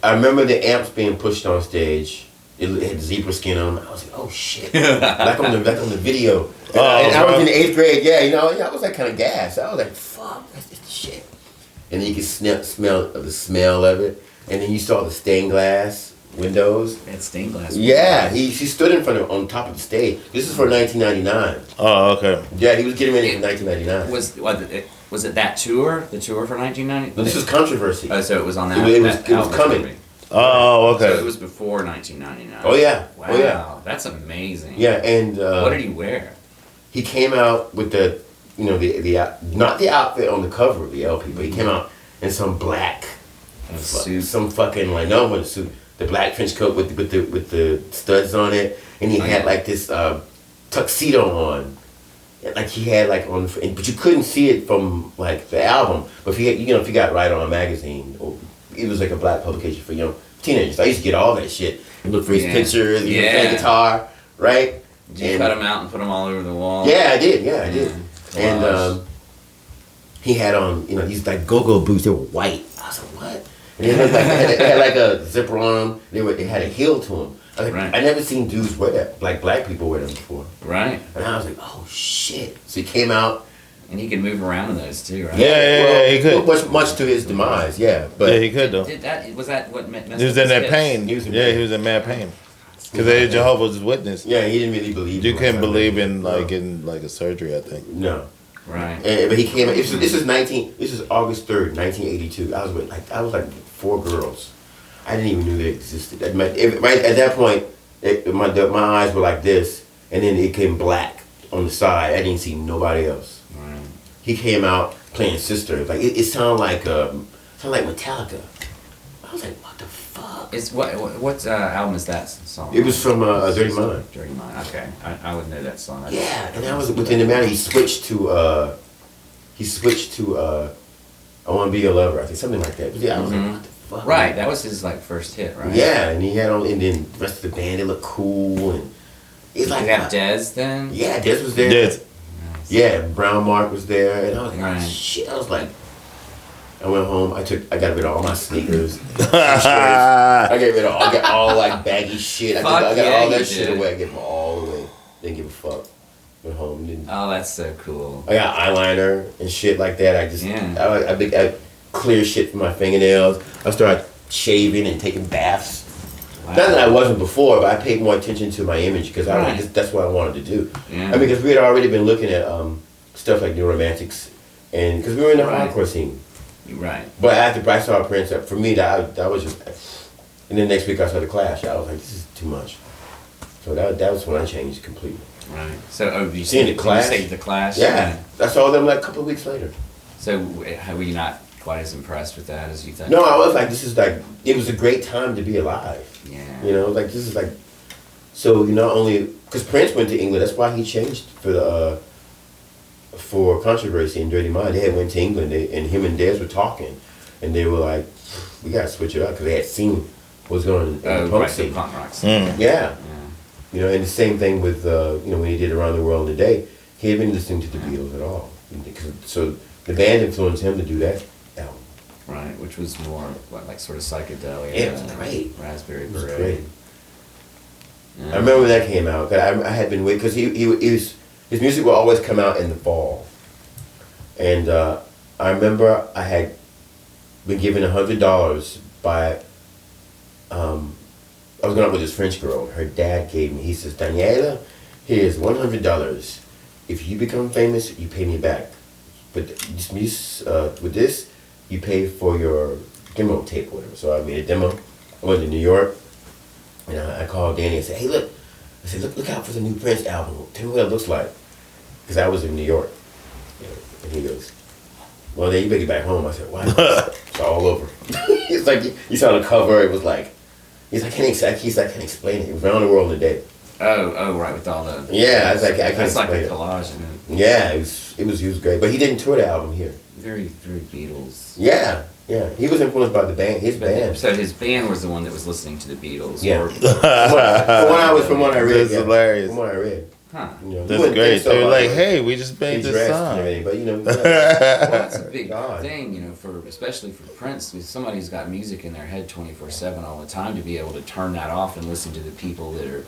I remember the amps being pushed on stage. It had zebra skin on them. I was like, oh shit! Back on the video. And I was in the 8th grade. Yeah, I was like kind of gassed. I was like, fuck, that's the shit. And then you could smell the smell of it. And then you saw the stained glass windows. It had stained glass. Yeah, she stood in front of on top of the stage. This is for 1999. Oh, okay. Yeah, he was getting ready for 1999. Was it that tour? The tour for 1990? No, this was Controversy. Oh, so it was on that. It was coming. Oh, okay. So it was before 1999. Oh yeah. Wow, oh, yeah. That's amazing. Yeah, and what did he wear? He came out with the not the outfit on the cover of the LP, but he came out in some black suit, some fucking like no one suit, the black trench coat with the studs on it, and he had like this tuxedo on. Like he had like on, but you couldn't see it from like the album. But if you got Right On magazine, it was like a black publication for young teenagers. I used to get all that shit. Look for his pictures, play guitar, right? Did you cut them out and put them all over the wall? Yeah, I did. Yeah, I did. And he had on, these like go-go boots. They were white. I was like, what? And they had like a zipper on them. They had a heel to them. I never seen dudes wear that, like black people wear them before. Right. And I was like, oh shit. So he came out. And he could move around in those too, right? Yeah, he could. Much to his demise, yeah. But yeah, he could though. Was that what messed He was in that pain. He was in mad pain. Because they Jehovah's Witness. Yeah, he didn't really believe. You couldn't believe in a surgery, I think. No. Right. But he came. This is August 3rd, 1982. I was like 4 girls. I didn't even know they existed. Right at that point, my eyes were like this, and then it came black on the side. I didn't see nobody else. Right. He came out playing Sister. Like it sounded like Metallica. I was like, what the fuck? What album is that song? It was from Dirty Mind. Dirty Mind. Okay, I would know that song. Yeah, and that was within the matter. He switched to I Want to Be Your Lover. I think something like that. But yeah, I was like, what the fuck? Right, that was his first hit, right? Yeah, and he had on, and then the rest of the band, they looked cool, and it's like. Did you have Dez then? Yeah, Dez was there. Dez. Nice. Yeah, Brown Mark was there, and I was like, right. oh, shit. I was like, I went home. I got rid of all my sneakers. I got all like baggy shit. I got all that shit away. I gave them all away. Didn't give a fuck. Went home. Oh, that's so cool. I got eyeliner and shit like that. I clear shit from my fingernails. I started shaving and taking baths. Wow. Not that I wasn't before, but I paid more attention to my image because that's what I wanted to do. Yeah. I mean, because we had already been looking at stuff like New Romantics, and because we were in the hardcore scene. Right. But after I saw Prince, for me, that was just. And then next week I saw The Clash. I was like, this is too much. So that was when I changed completely. Right. So, you seen The Clash? Did you see The Clash? Yeah. I saw them like a couple of weeks later. So, were you not quite as impressed with that as you thought? No, I was like, it was a great time to be alive. Yeah. This is like, so not only, because Prince went to England, that's why he changed for Controversy and Dirty Mind. They had went to England, and him and Dez were talking, and they were like, we got to switch it up, because they had seen what was going on in the punk scene. Punk rock scene. Yeah. And the same thing with, when he did Around the World in a Day, he had been listening to the Beatles at all. So the band influenced him to do that album. Right, which was more, sort of psychedelic. Yeah, it was great. Raspberry Beret. It was great. Yeah. I remember when that came out. I had been waiting, because his music would always come out in the fall. And I remember I had been given $100 by, I was going out with this French girl. Her dad gave me, he says, Daniela, here's $100. If you become famous, you pay me back. But with this, you pay for your demo tape or whatever. So I made a demo. I went to New York, and I called Danny and said, hey, look. I said, look out for the new Prince album. Tell me what it looks like. Because I was in New York. And he goes, well, then you better get back home. I said, why? It's all over. It's like, you saw the cover, it was like, I can't explain it. It was Around the World in a Day. Oh, right, with all the... Yeah, I was like, I can't explain it. It's like a collage, isn't it? Yeah, he was great. But he didn't tour the album here. Very, very Beatles. Yeah. He was influenced by the band, his band. So his band was the one that was listening to the Beatles. Yeah. Or, from what I read. That's hilarious. From what I read. Huh. That's great. So, they're like, hey, we just made this song. But that's a big thing, especially for Prince. Somebody's got music in their head 24/7 all the time, to be able to turn that off and listen to the people that are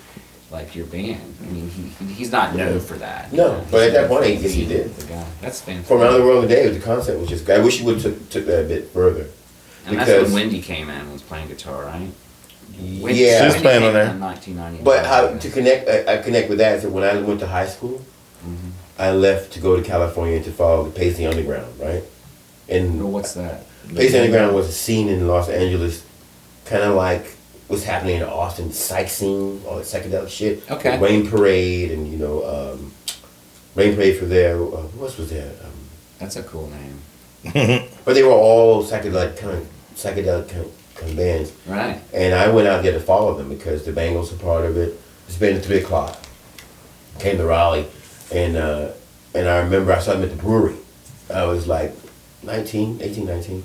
like your band. I mean, he's not known for that. No, but at that point, I guess he did. The guy. That's fantastic. From Around the World in a Day, the concept was just. I wish he would have took that a bit further. And that's when Wendy came in and was playing guitar, right? Yeah, she's playing on there. In 1999. But how to connect? I connect with that. So when I went to high school, I left to go to California to follow the Paisley Underground, right? And well, what's that? Paisley Underground was a scene in Los Angeles, kind of like what's happening in the Austin psych scene, all that psychedelic shit. Okay. Rain Parade and Rain Parade for there. Who else was there? That's a cool name. But they were all psychedelic kind of bands. Right. And I went out there to follow them because the Bangles were part of it. It's been 3 o'clock. Came to Raleigh, and I remember I saw them at the brewery. I was like 18, 19.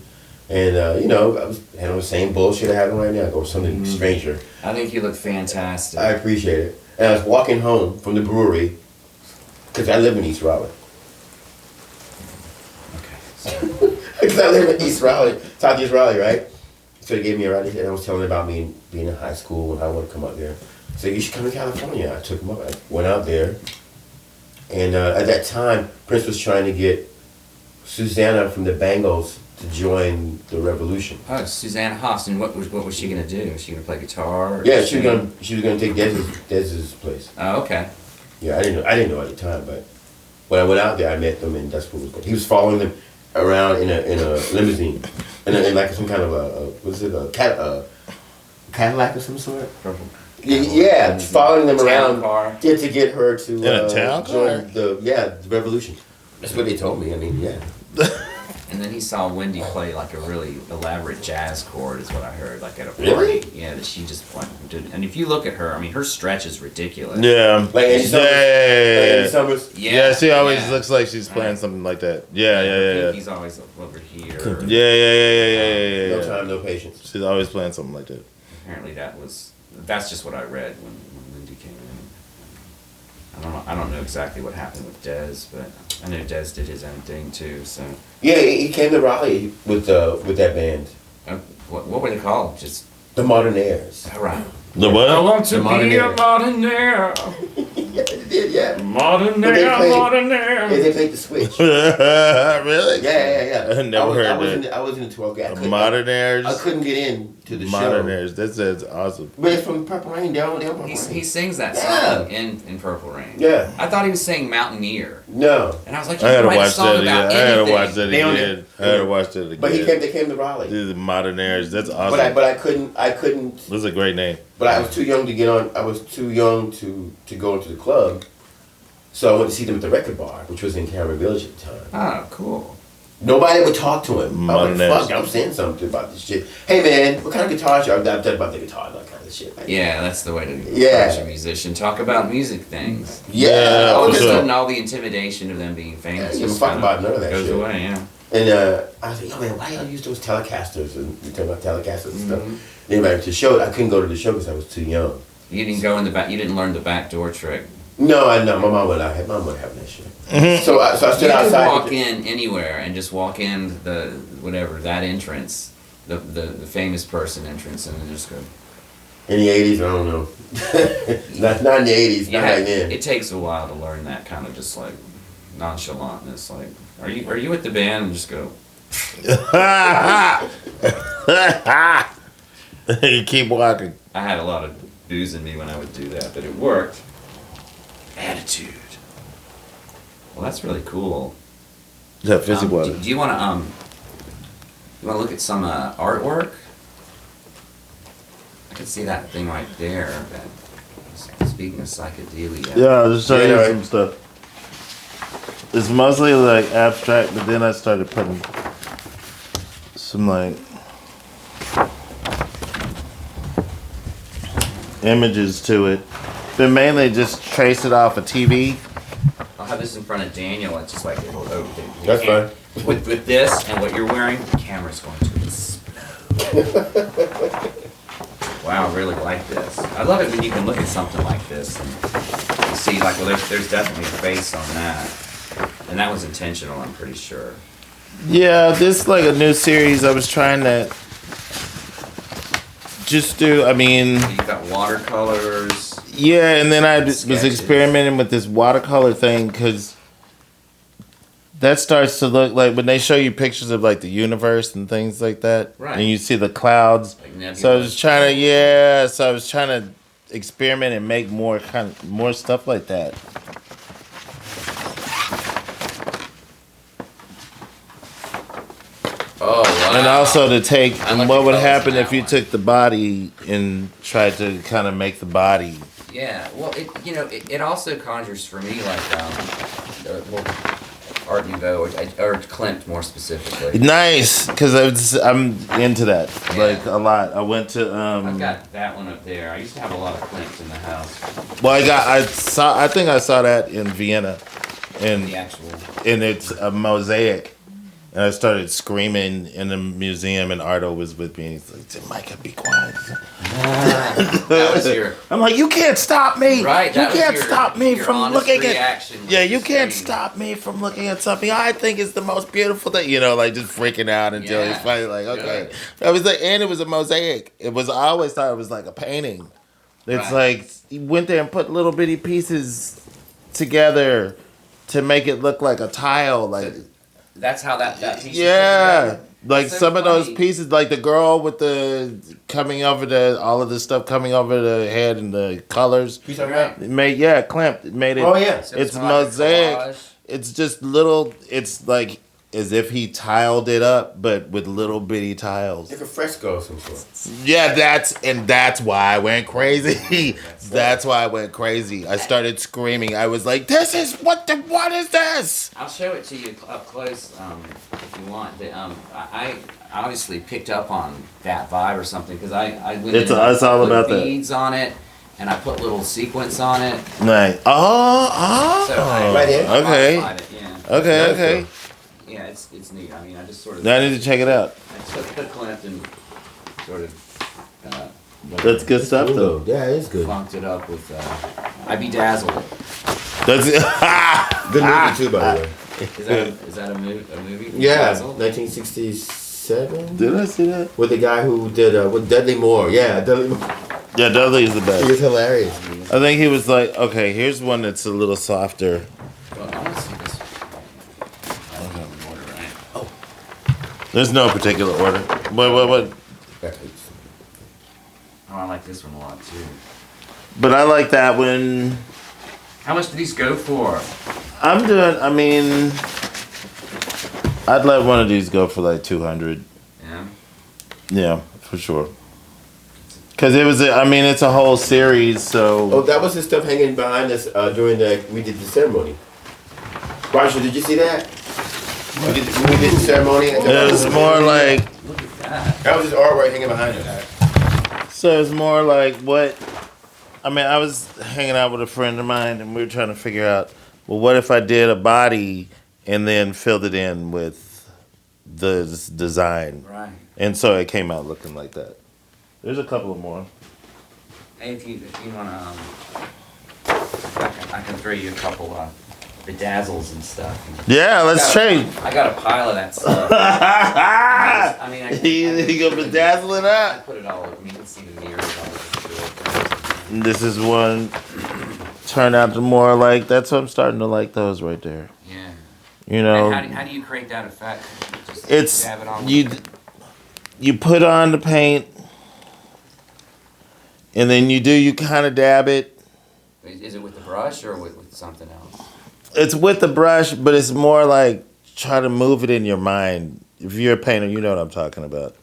And, I was having the same bullshit I have right now, or something stranger. I think you look fantastic. I appreciate it. And I was walking home from the brewery, because I live in East Raleigh. Okay. Because I live in East Raleigh, Southeast Raleigh, right? So they gave me a ride, and I was telling them about me being in high school and I want to come out there. So you should come to California. I took them up. I went out there. And at that time, Prince was trying to get Susanna from the Bangles to join the revolution. Oh, Susanna Hoffs. And what was she going to do? Was she going to play guitar? Yeah, she was gonna take Dez's place. Oh, okay. Yeah, I didn't know at the time, but when I went out there, I met them, and that's what was going. He was following them around in a limousine, and like some kind of a Cadillac of some sort. Purple. Yeah, following them around car. to get her to in a town car? join the revolution. That's what they told me. I mean, yeah. And then he saw Wendy play like a really elaborate jazz chord, is what I heard, like at a party. Really? Yeah, that she just did. And if you look at her, I mean, her stretch is ridiculous. Yeah. Like Andy Summers. Yeah. Like Summers. Yeah, she always looks like she's playing something like that. Yeah. He's always over here. Yeah. No time, no patience. She's always playing something like that. Apparently that's just what I read when Wendy came in. I don't know exactly what happened with Dez, but I know Dez did his own thing too. So Yeah, he came to Raleigh with that band, what were they called? Just the Modernaires. all right. The what? I want to The be Modernaire. a modernaire. Yeah, they did, yeah. Modernaire. They played the Switch. Really? Yeah. I never heard that. I was in the 12 grade. Modernaires. I couldn't get in to the show. Modernaires. That's awesome. But it's from Purple Rain. They're on Purple Rain. He sings that song in Purple Rain. Yeah. I thought he was saying Mountaineer. No. And I was like, I gotta write a watch song that again. about I gotta anything. watch that again. I gotta watch that again. But they came to Raleigh. These are Modernaires. That's awesome. But I couldn't. That's a great name. But I was too young to get on. I was too young to go into the club. So I went to see them at the record bar, which was in Cameron Village at the time. Oh, cool. Nobody would talk to him. I'm like, Modernaires. fuck, I'm saying something about this shit. Hey man, what kind of guitars you? I'm about the guitar, that kind of shit. Like, Yeah, that's the way to Yeah. approach a musician. Talk about music things. Yeah. All of for a sure. sudden, all the intimidation of them being famous Yeah, just fuck kinda about none of that goes shit. away. Yeah. And I was like, yo man, why y'all use those Telecasters? And we talk about Telecasters and stuff. Mhm. They invited me to the show. I couldn't go to the show because I was too young. You didn't go in the back. You didn't learn the back door trick. No, I know. My mom would have that shit. So I stood You can outside. walk in anywhere and just walk in that entrance, the famous person entrance, and then just go. In the 80s, I don't know. not in the 80s, not right then. It takes a while to learn that kind of just like nonchalantness. Like, are you with the band? And just go. You keep walking. I had a lot of booze in me when I would do that, but it worked. Attitude. Well, that's really cool. Yeah, fizzy water. Do you want to look at some artwork? I can see that thing right there. Speaking of psychedelia. Yeah, I'll just show you Yeah, some stuff. It's mostly like abstract, but then I started putting some like images to it. But mainly just trace it off a TV. I'll have this in front of Daniel. It's just like That's fine. With this and what you're wearing, the camera's going to explode. Wow, I really like this. I love it when you can look at something like this and see, like, well, there's definitely a face on that. And that was intentional, I'm pretty sure. Yeah, this is like a new series. I was trying to just do, I mean... So you got watercolors. Yeah, and then I was sketches. experimenting with this watercolor thing because that starts to look like when they show you pictures of like the universe and things like that. Right. And you see the clouds. Like So I was trying to experiment and make more stuff like that. Oh, wow. And also to take what would happen if you one. took the body and tried to kind of make the body. Yeah, well, it also conjures for me like Art Nouveau or Klimt more specifically. Nice, because I'm into that Yeah. like a lot. I went to I've got that one up there. I used to have a lot of Klimts in the house. Well, I think I saw that in Vienna, and The actual. and it's a mosaic. And I started screaming in the museum, and Ardo was with me. And he's like, "Micah, be quiet." That was your. I'm like, "You can't stop me. Right, You that was can't your- stop me your from honest looking at. reaction was Yeah, you the can't same. stop me from looking at something I think is the most beautiful thing." You know, like just freaking out until Yeah, he's finally like, "Okay." good. I was like, and it was a mosaic. I always thought it was like a painting. It's Right. like he went there and put little bitty pieces together to make it look like a tile, like. That's how that piece. Yeah, like So some of those funny. pieces, like the girl with the coming over all of the stuff coming over the head and the colors. You talking about? It made Klimt. It made it. Oh yeah. So It's like a mosaic. collage. It's just little. It's like as if he tiled it up, but with little bitty tiles. Like a fresco of some sort. Yeah, that's why I went crazy. That's why I went crazy. I started screaming. I was like, "This is what is this?" I'll show it to you up close if you want. I obviously picked up on that vibe or something because I went It's in and all put about that. beads on it and I put little sequins on it. Nice. So I Right here? Okay. modified it, yeah. Okay. Yeah, it's neat. I mean, I just sort of. Now I need to check it out. I took Klimt and sort of. That's good stuff, though. Yeah, it's good. Funked it up with. I Bedazzled it. That's Good movie too, by the way. Is that a movie? Yeah, Bedazzled? 1967. Did I see that? With the guy who did with Dudley Moore. Yeah, Dudley Moore. Yeah, Dudley is the He best. was hilarious. I think he was like, okay, here's one that's a little softer. Well, I want to see this. I don't have an order, right? Oh. There's no particular order. What? Oh, I like this one a lot too. But I like that one. How much do these go for? I mean, I'd let one of these go for like 200. Yeah. Yeah, for sure. Because it's a whole series, so. Oh, that was the stuff hanging behind us during we did the ceremony. Roger, did you see that? We did the ceremony. And It was more like. Look at that. that was his artwork hanging behind us. So it's more like what. I was hanging out with a friend of mine and we were trying to figure out, well, what if I did a body and then filled it in with the design? Right. And so it came out looking like that. There's a couple of more. Hey, if you wanna, I can throw you a couple bedazzles and stuff. Yeah, let's trade. I got a pile of that stuff. You gonna bedazzle it I up? put it all over. You can see the mirrors all over. And this is one turned out to more like, that's what I'm starting to like those right there. Yeah. You know, And how do you create that effect? Just it's dab it on you put on the paint and then you kind of dab it. Is it with the brush or with something else? It's with the brush, but it's more like try to move it in your mind. If you're a painter, you know what I'm talking about.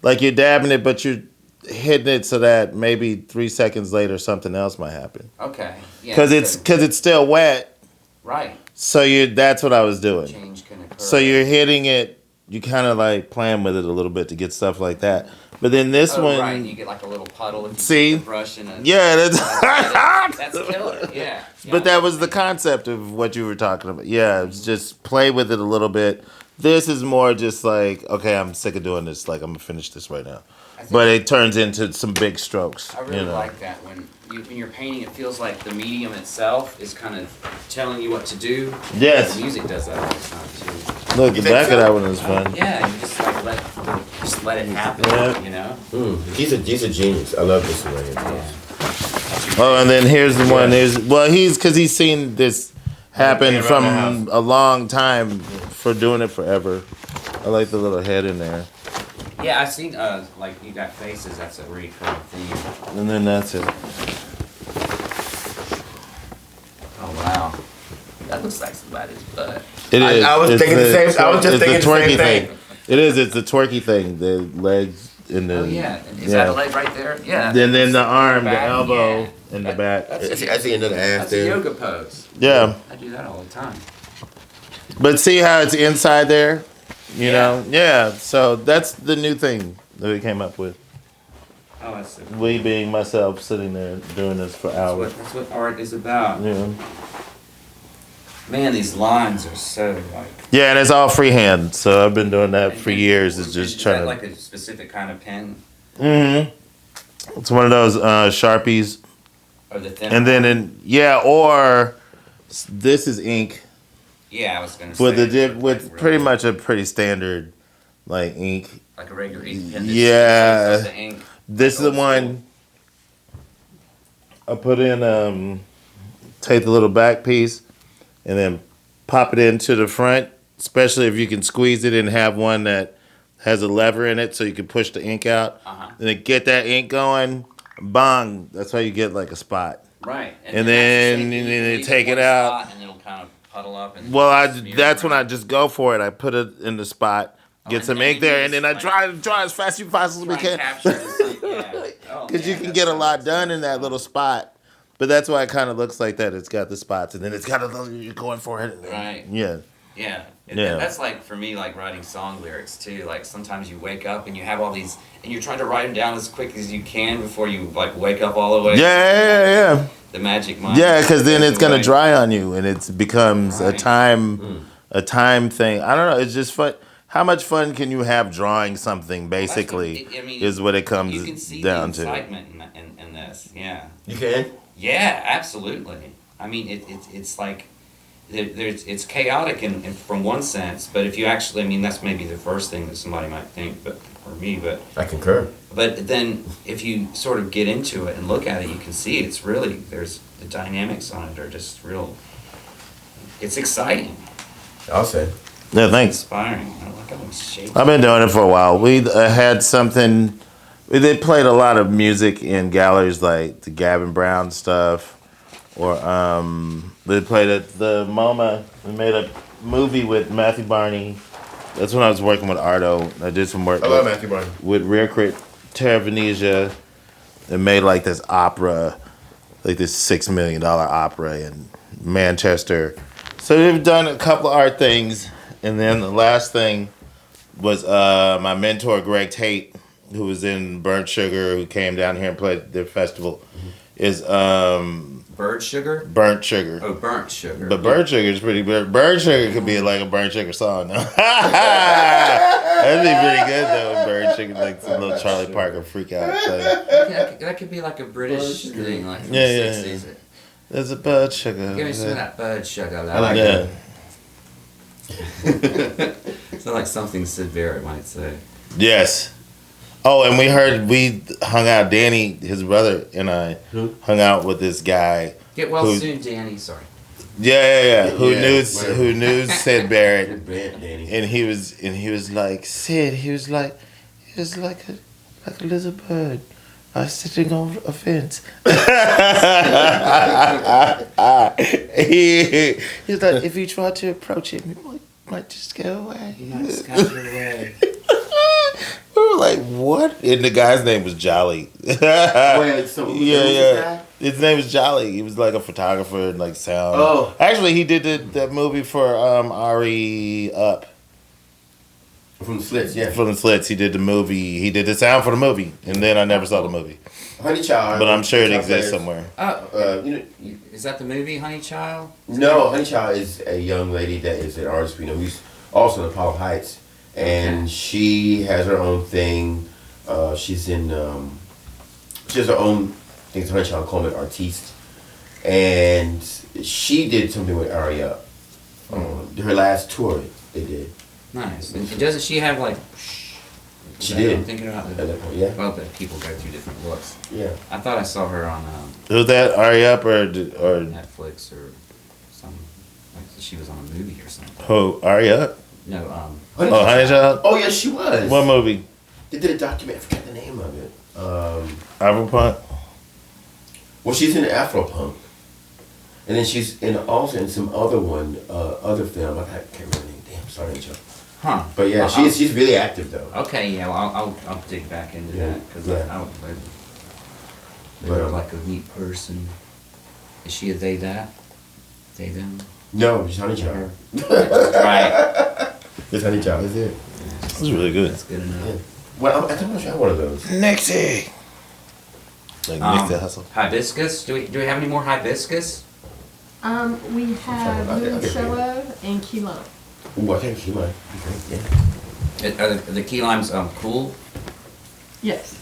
Like you're dabbing it, but you're hitting it so that maybe 3 seconds later something else might happen. Okay. Yeah. Because it's still wet. Right. So that's what I was doing. Change can occur. So you're hitting it. You kind of like playing with it a little bit to get stuff like that. But then this one, right. You get like a little puddle if you See? put the brush in a. yeah, That's killer. Yeah. But that was the concept of what you were talking about. Yeah, it's just play with it a little bit This is more just like, okay, I'm sick of doing this. Like, I'm gonna finish this right now. But it turns into some big strokes. I really like that when you're painting. It feels like the medium itself is kind of telling you what to do. Yes. The music does that all the time too. Look, the back of that one is fun. Yeah, you just like let it happen. Yeah. You know. He's a genius. I love this way. Oh, and then here's the one. Because he's seen this happen from a long time for doing it forever. I like the little head in there. Yeah, I've seen like you got faces. That's a recurring theme. And then that's it. Oh wow, that looks like somebody's butt. It is. I was thinking the same. I was just thinking the same thing. It is. It's the twerky thing. The legs and the. Oh yeah, is that a leg right there? Yeah. And then the arm, the elbow, and the back. I see another ass That's there. a yoga pose. Yeah. I do that all the time. But see how it's inside there? You know? Yeah. So that's the new thing that we came up with. Oh, I see. We being myself sitting there doing this for hours. That's what art is about. Yeah. Man, these lines are so like. Yeah, and it's all freehand. So I've been doing that for years. It's just trying Is that to. like a specific kind of pen? Mm-hmm. It's one of those Sharpies. Or the thin. And then or this is ink. Yeah, I was gonna say. With pretty much a pretty standard, like ink. Like a regular ink pen. Yeah. The ink. This is the one. I put in. Take the little back piece, and then pop it into the front. Especially if you can squeeze it and have one that has a lever in it, so you can push the ink out. And then get that ink going. Bang! That's how you get like a spot. Right. And then you take it out. And it'll kind of puddle up. And that's when I just go for it. I put it in the spot, get some ink there, and then I dry as fast as possibly can. Because you can get a lot done in that little spot. But that's why it kind of looks like that. It's got the spots, and then it's got you're going for it. Right. Yeah. Yeah. And that's like, for me, like writing song lyrics too. Like sometimes you wake up and you have all these, and you're trying to write them down as quick as you can before you like wake up all the way. Yeah. The magic mind. Yeah, because then it's gonna dry on you, and it becomes a time thing. I don't know. It's just fun. How much fun can you have drawing something? Basically, is what it comes you can see down the excitement in this. Yeah. You can. Yeah, absolutely. I mean, it's like. It's chaotic from one sense, but if you actually, I mean, that's maybe the first thing that somebody might think, but for me, but I concur. But then, if you sort of get into it and look at it, you can see it's really there's the dynamics on it are just real. It's exciting. I'll say. Yeah, thanks. Inspiring. I like how it's shaped. I've been doing it for a while. We had something. They played a lot of music in galleries, like the Gavin Brown stuff. Or they played at the MoMA. We made a movie with Matthew Barney. That's when I was working with Ardo. I did some work. I love Matthew Barney. With Rare Crit Terra Venezia. They made like this opera, like this $6 million opera in Manchester. So we've done a couple of art things, and then the last thing was my mentor Greg Tate, who was in Burnt Sugar, who came down here and played their festival. Is Bird Sugar? Burnt Sugar. Oh, Burnt Sugar. But Burnt Sugar is pretty good. Burnt Sugar could be like a Burnt Sugar song. No? That'd be pretty good though. Burnt Sugar, like some little Charlie Parker freak out thing. That could be like a British thing, like from the 60s. There's a bird sugar. Give me some of that bird sugar. I like that. It's not like something Sid Barrett might say. Yes. Oh, and we hung out, Danny, his brother, and I hung out with this guy. Get well soon, Danny. Sorry. Yeah. Who knew Sid Barrett? Danny. And he was like, Sid, he was like a little bird sitting on a fence. He's like, if you try to approach him, he might just go away. You might scatter away. We were like, what? And the guy's name was Jolly. Wait, so yeah. His name was Jolly. He was like a photographer and like sound. Oh. Actually, he did that movie for Ari Up. From the Slits, yeah. From the Slits. He did the movie. He did the sound for the movie. And then I never saw the movie. Honey Child. But I'm sure it exists somewhere. Is that the movie Honey Child? No, Honey Child is a young lady that is an artist we know. also in Apollo Heights, and she has her own thing. She's in. She has her own thing. It's Honey Child Coleman Artiste, and she did something with Aria. Her last tour, they did. Nice. And doesn't she have like? She did. I'm thinking about At that point, yeah. Well, but people go through different looks. Yeah. I thought I saw her on Who's that? Ari Up or Netflix or some. Like she was on a movie or something. who? Ari Up? No. Honey Child? Oh yes, she was. What movie? They did a document. I forgot the name of it. Afropunk? Well, she's in Afropunk, and then she's also in some other one, other film. I can't remember the name. Damn, sorry, Joe. Huh. But yeah, she's really active though. Okay, yeah, well, I'll dig back into that because they're like a neat person. Is she a they that? They them? No, she's Honey Child. Right. It's Honey Child. That's it. This is really good. That's good enough. Yeah. Well, I think I should have one of those. Nixie! Like Nixie Hustle. Hibiscus? Do we have any more hibiscus? We have limoncello and key lime. Ooh, I think he might be great. Yeah. Are the key limes cool? Yes.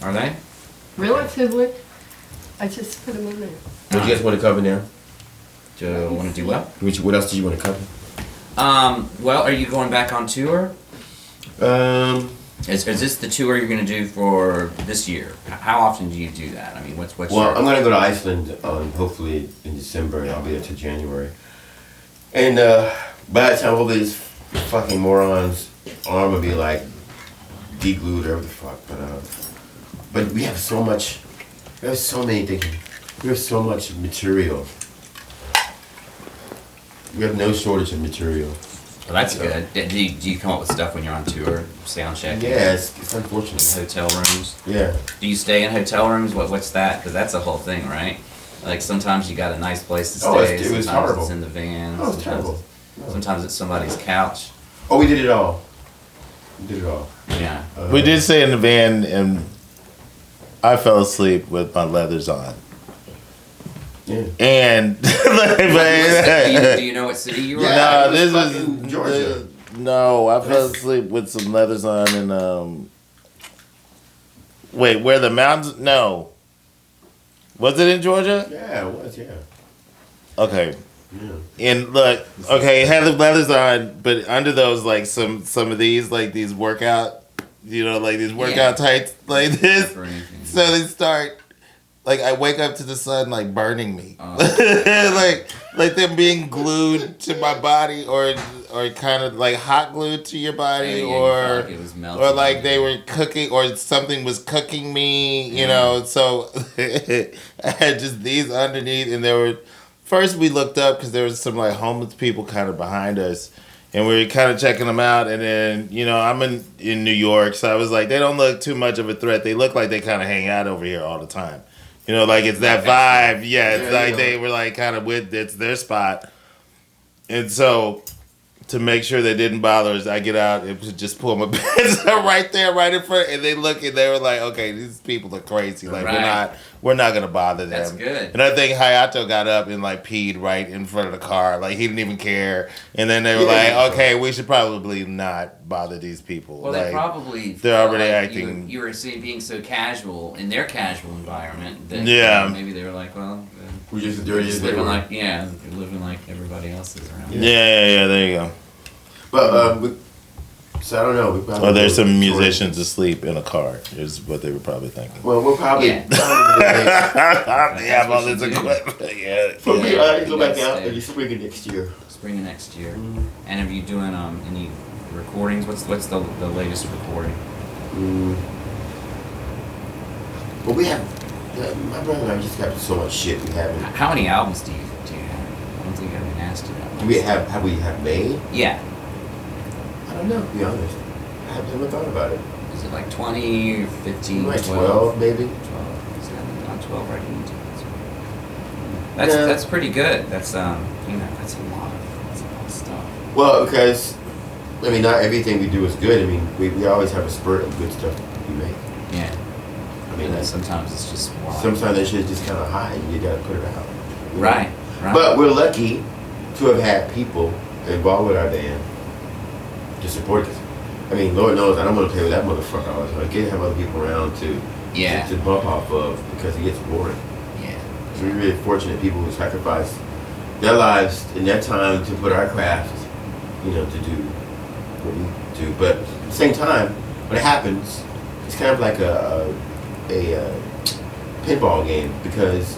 Are they? Relatively. I just put them in there. What do you guys want to cover now? Do you want to do what? What else do you want to cover? Well, are you going back on tour? Is this the tour you're going to do for this year? How often do you do that? I mean, what's Well, your... I'm going to go to Iceland hopefully in December, and I'll be there till January. And by the time all these fucking morons' arm will be like deglued or whatever the fuck. But we have so much. We have so many things. We have so much material. We have no shortage of material. Well, that's good. Do you come up with stuff when you're on tour? Sound check? Yeah, it's unfortunate. Hotel rooms? Yeah. Do you stay in hotel rooms? What's that? Because that's a whole thing, right? Like sometimes you got a nice place to stay. Oh, it was sometimes horrible. it's in the van. Oh, it's terrible. No. Sometimes it's somebody's couch. Oh, we did it all. We did it all. Yeah. We did stay in the van and I fell asleep with my leathers on. Yeah. And do you know what city you were Yeah. at? no, this fucking is Georgia. No, I fell asleep with some leathers on and wait, where the mountains? No, was it in Georgia? Yeah, it was. Yeah. Okay, Yeah. and look, okay, had the leathers on, but under those like some of these like these workout, like these workout tights like this. So they start. Like I wake up to the sun like burning me, like them being glued to my body, or kind of like hot glued to your body, or like they were cooking, or something was cooking me, you know. So I had just these underneath, and first we looked up because there was some like homeless people kind of behind us. And we were kind of checking them out, and then, I'm in New York, so I was like, they don't look too much of a threat. They look like they kind of hang out over here all the time. Like it's that vibe. Yeah, it's like they were like kind of it's their spot. And so to make sure they didn't bother us, I get out and just pull my pants up right there, right in front, and they look and they were like, okay, these people are crazy. Like we're not gonna bother them. That's good. And I think Hayato got up and like peed right in front of the car. Like he didn't even care. And then they were like, okay, we should probably not bother these people. Well, like, they probably they're already like acting. You were being so casual in their casual environment that maybe they were like, well, We just dirty as living like you're living like everybody else is around. Yeah. There you go. But so I don't know. We probably Or there's some musicians asleep in a car. Is what they were probably thinking. Well, we'll probably. They have all this equipment. Yeah. Go back out in the spring of next year. Spring of next year. And are you doing any recordings? What's the latest recording? Well, we have. My brother and I just got so much shit we haven't. How many albums do you have? I don't think I've been asked you that. Do we have made? Yeah. I don't know, to be honest. I haven't thought about it. Is it like 20 or 15? Like 12 maybe? 12. I'm 12 right now. That's pretty good. That's that's a lot of stuff. Well, because not everything we do is good. We always have a spurt of good stuff we make. Yeah. Sometimes it's just wild. Sometimes that shit's just kind of high and you gotta put it out. Right. But we're lucky to have had people involved with our band to support this. I mean, Lord knows I don't want to play with that motherfucker all the time. I get to have other people around to bump off of because it gets boring. Yeah. So we're really fortunate people who sacrifice their lives and their time to put our craft, to do what we do. But at the same time, when it happens, it's kind of like a pinball game, because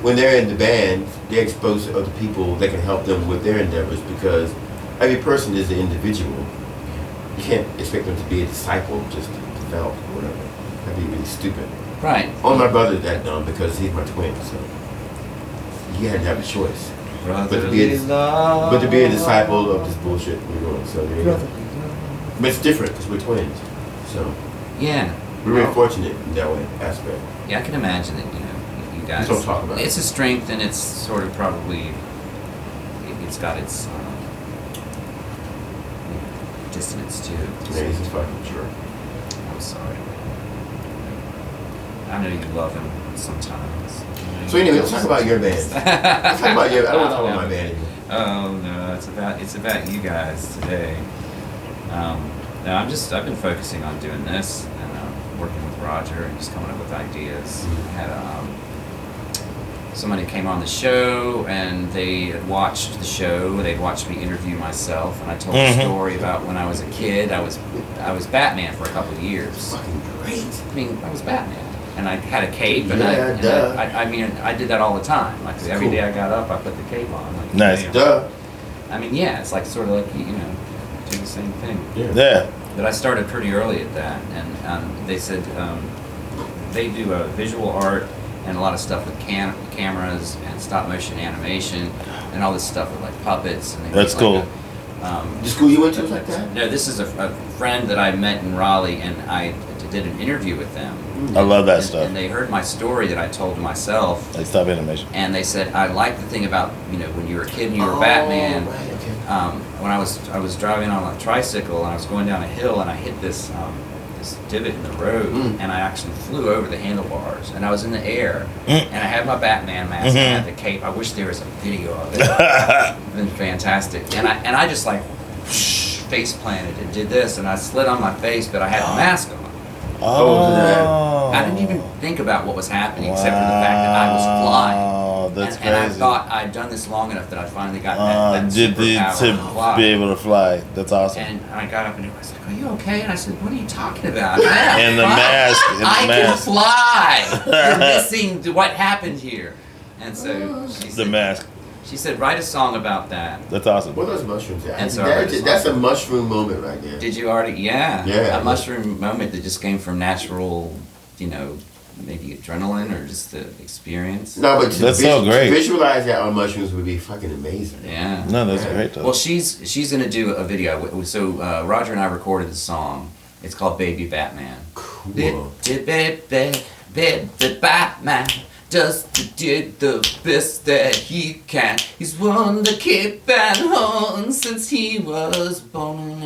when they're in the band, they're exposed to other people that can help them with their endeavors, because every person is an individual. You can't expect them to be a disciple just to develop or whatever. That'd be really stupid. Right. Only my brother's that dumb because he's my twin, so he had to have a choice. But to be a disciple of this bullshit we're doing, so there you go. But it's different because we're twins, so yeah, we're really fortunate in that way aspect. Yeah, I can imagine it. You guys. Don't talk about it. It's a strength, and it's sort of probably it's got its dissonance too. Yeah, he's fucking sure. I'm sorry. I know you love him sometimes. So anyway, let's talk about your band. Let's talk about your. I don't want to talk about my band anymore. Oh no, it's about you guys today. No, I've been focusing on doing this and working with Roger and just coming up with ideas. I had somebody came on the show and they had watched the show. They'd watched me interview myself, and I told a story about when I was a kid. I was Batman for a couple of years. Fucking great. I mean, I was Batman. And I had a cape, and I did that all the time. Like every day I got up, I put the cape on. Like, nice. Duh. I mean, yeah, it's like sort of like do the same thing. Yeah. But I started pretty early at that, and they said they do visual art and a lot of stuff with cameras and stop motion animation and all this stuff with like puppets. And that's cool. The school you went to was like that? No, this is a friend that I met in Raleigh, and I did an interview with them. I love that stuff. And they heard my story that I told to myself. Like stop animation. And they said, I like the thing about, when you were a kid and you were Batman. Right, okay. When I was driving on a tricycle and I was going down a hill and I hit this divot in the road and I actually flew over the handlebars and I was in the air and I had my Batman mask and I had the cape. I wish there was a video of it. It's been fantastic. And I just like face planted and did this and I slid on my face, but I had the mask on. Oh. I didn't even think about what was happening except for the fact that I was flying. Oh, that's and I crazy. thought I'd done this long enough that I finally got that superpower to fly. be able to fly. That's awesome. And I got up and I was like, "Are you okay?" And I said, "What are you talking about?" And the mask. I can fly. You're missing what happened here. And so she said, The mask. She said, "Write a song about that." That's awesome. What are those mushrooms? And so That's a mushroom moment right there. Did you already? Yeah. Yeah. A mushroom moment that just came from natural, maybe adrenaline or just the experience. No, but That's so great. To visualize that on mushrooms would be fucking amazing. Yeah. No, that's great though. Well, she's gonna do a video. So Roger and I recorded the song. It's called Baby Batman. Cool. Baby Batman does the best that he can. He's won the cape and horn since he was born.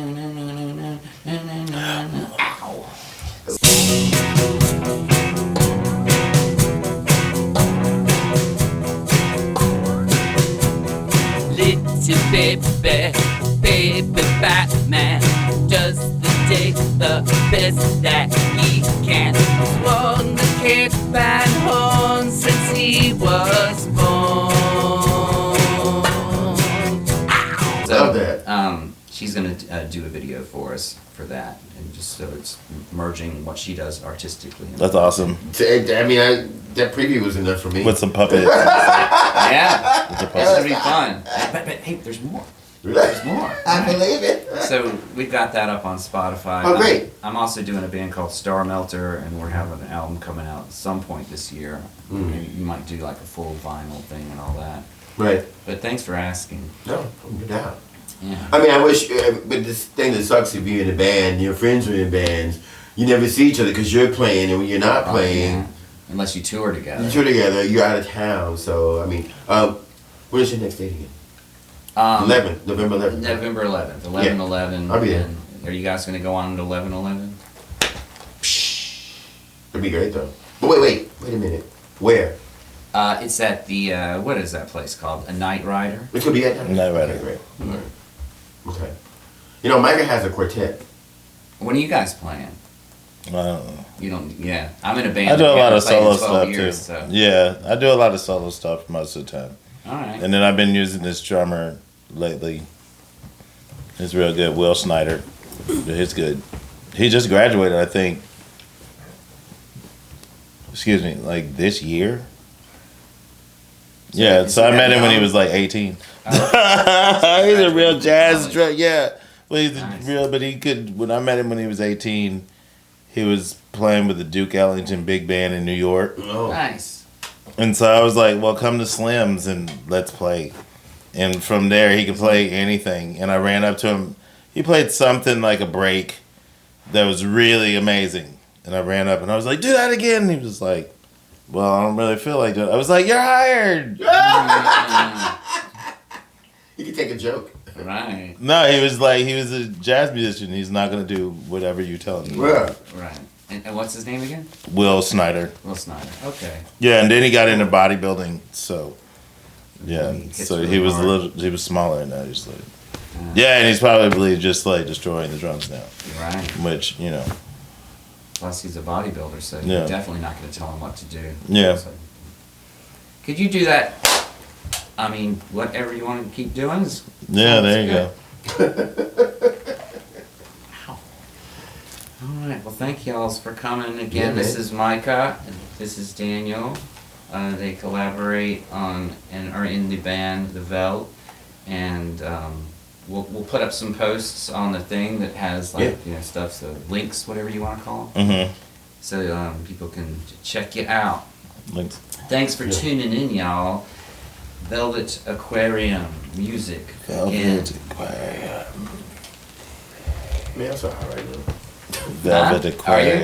Ow. Little baby Batman does the best that he can. He's won the cape and horn since he was born. Love that. She's gonna do a video for us for that, and just so it's merging what she does artistically. That's awesome. I mean, that preview was enough for me. With some puppets. Yeah, it's gonna be fun. But hey, there's more. There's more. I believe it. So we've got that up on Spotify. Oh, great. I'm also doing a band called Star Melter, and we're having an album coming out at some point this year. Maybe you might do like a full vinyl thing and all that. Right. But thanks for asking. No, no doubt. Yeah. I mean, I wish, but this thing that sucks if you're in a band, your friends are in bands, you never see each other because you're playing, and when you're not playing, Yeah. Unless you tour together. you tour together, you're out of town. So, I mean, when is your next date again? 11th, November 11th. November 11th. 11/11. I'll be there. And are you guys going to go on to 11/11? It'd be great though. But wait a minute. Where? It's at the, what is that place called? A Night Rider? It could be at that. Night Rider. Okay, great. Okay. You know, Micah has a quartet. When are you guys playing? I don't know. You don't. Yeah, I'm in a band. I do a lot of playing solo 12 stuff years, too. So. Yeah, I do a lot of solo stuff most of the time. All right. And then I've been using this drummer lately. He's real good, Will Snyder. He's good. He just graduated, I think. Excuse me, like this year. Yeah, so I met him when he was like 18. Oh. He's a real jazz drummer. Yeah, well, he's Nice. real, but he could. When I met him when he was 18, he was playing with the Duke Ellington Big Band in New York. Oh. Nice. And so I was like, well, come to Slim's and let's play. And from there, he could play anything. And I ran up to him. He played something like a break that was really amazing. And I ran up and I was like, do that again. And he was like, well, I don't really feel like that. I was like, you're hired. You can take a joke. Right. No, he was like, he was a jazz musician. He's not going to do whatever you tell him. Yeah. Right. And what's his name again? Will Snyder. Will Snyder. Okay. Yeah, and then he got into bodybuilding. So, yeah. He hits So really he was hard. he was smaller than that. He's like, yeah, and he's probably just like destroying the drums now. Right. Which, you know. Plus, he's a bodybuilder, so Yeah. you're definitely not going to tell him what to do. Yeah. So, could you do that? I mean, whatever you want to keep doing is. Yeah, there you go. Wow. All right. Well, thank y'all for coming again. Yeah, This man. is Micah. And this is Daniel. They collaborate on and are in the band The Vel, and we'll put up some posts on the thing that has like stuff, so links, whatever you want to call them, Mm-hmm. so people can check you out. Links. Thanks for tuning in, y'all. Velvet Aquarium music. again. Velvet Aquarium. Man, that's all right now. Velvet Huh? Are you? Aquarium.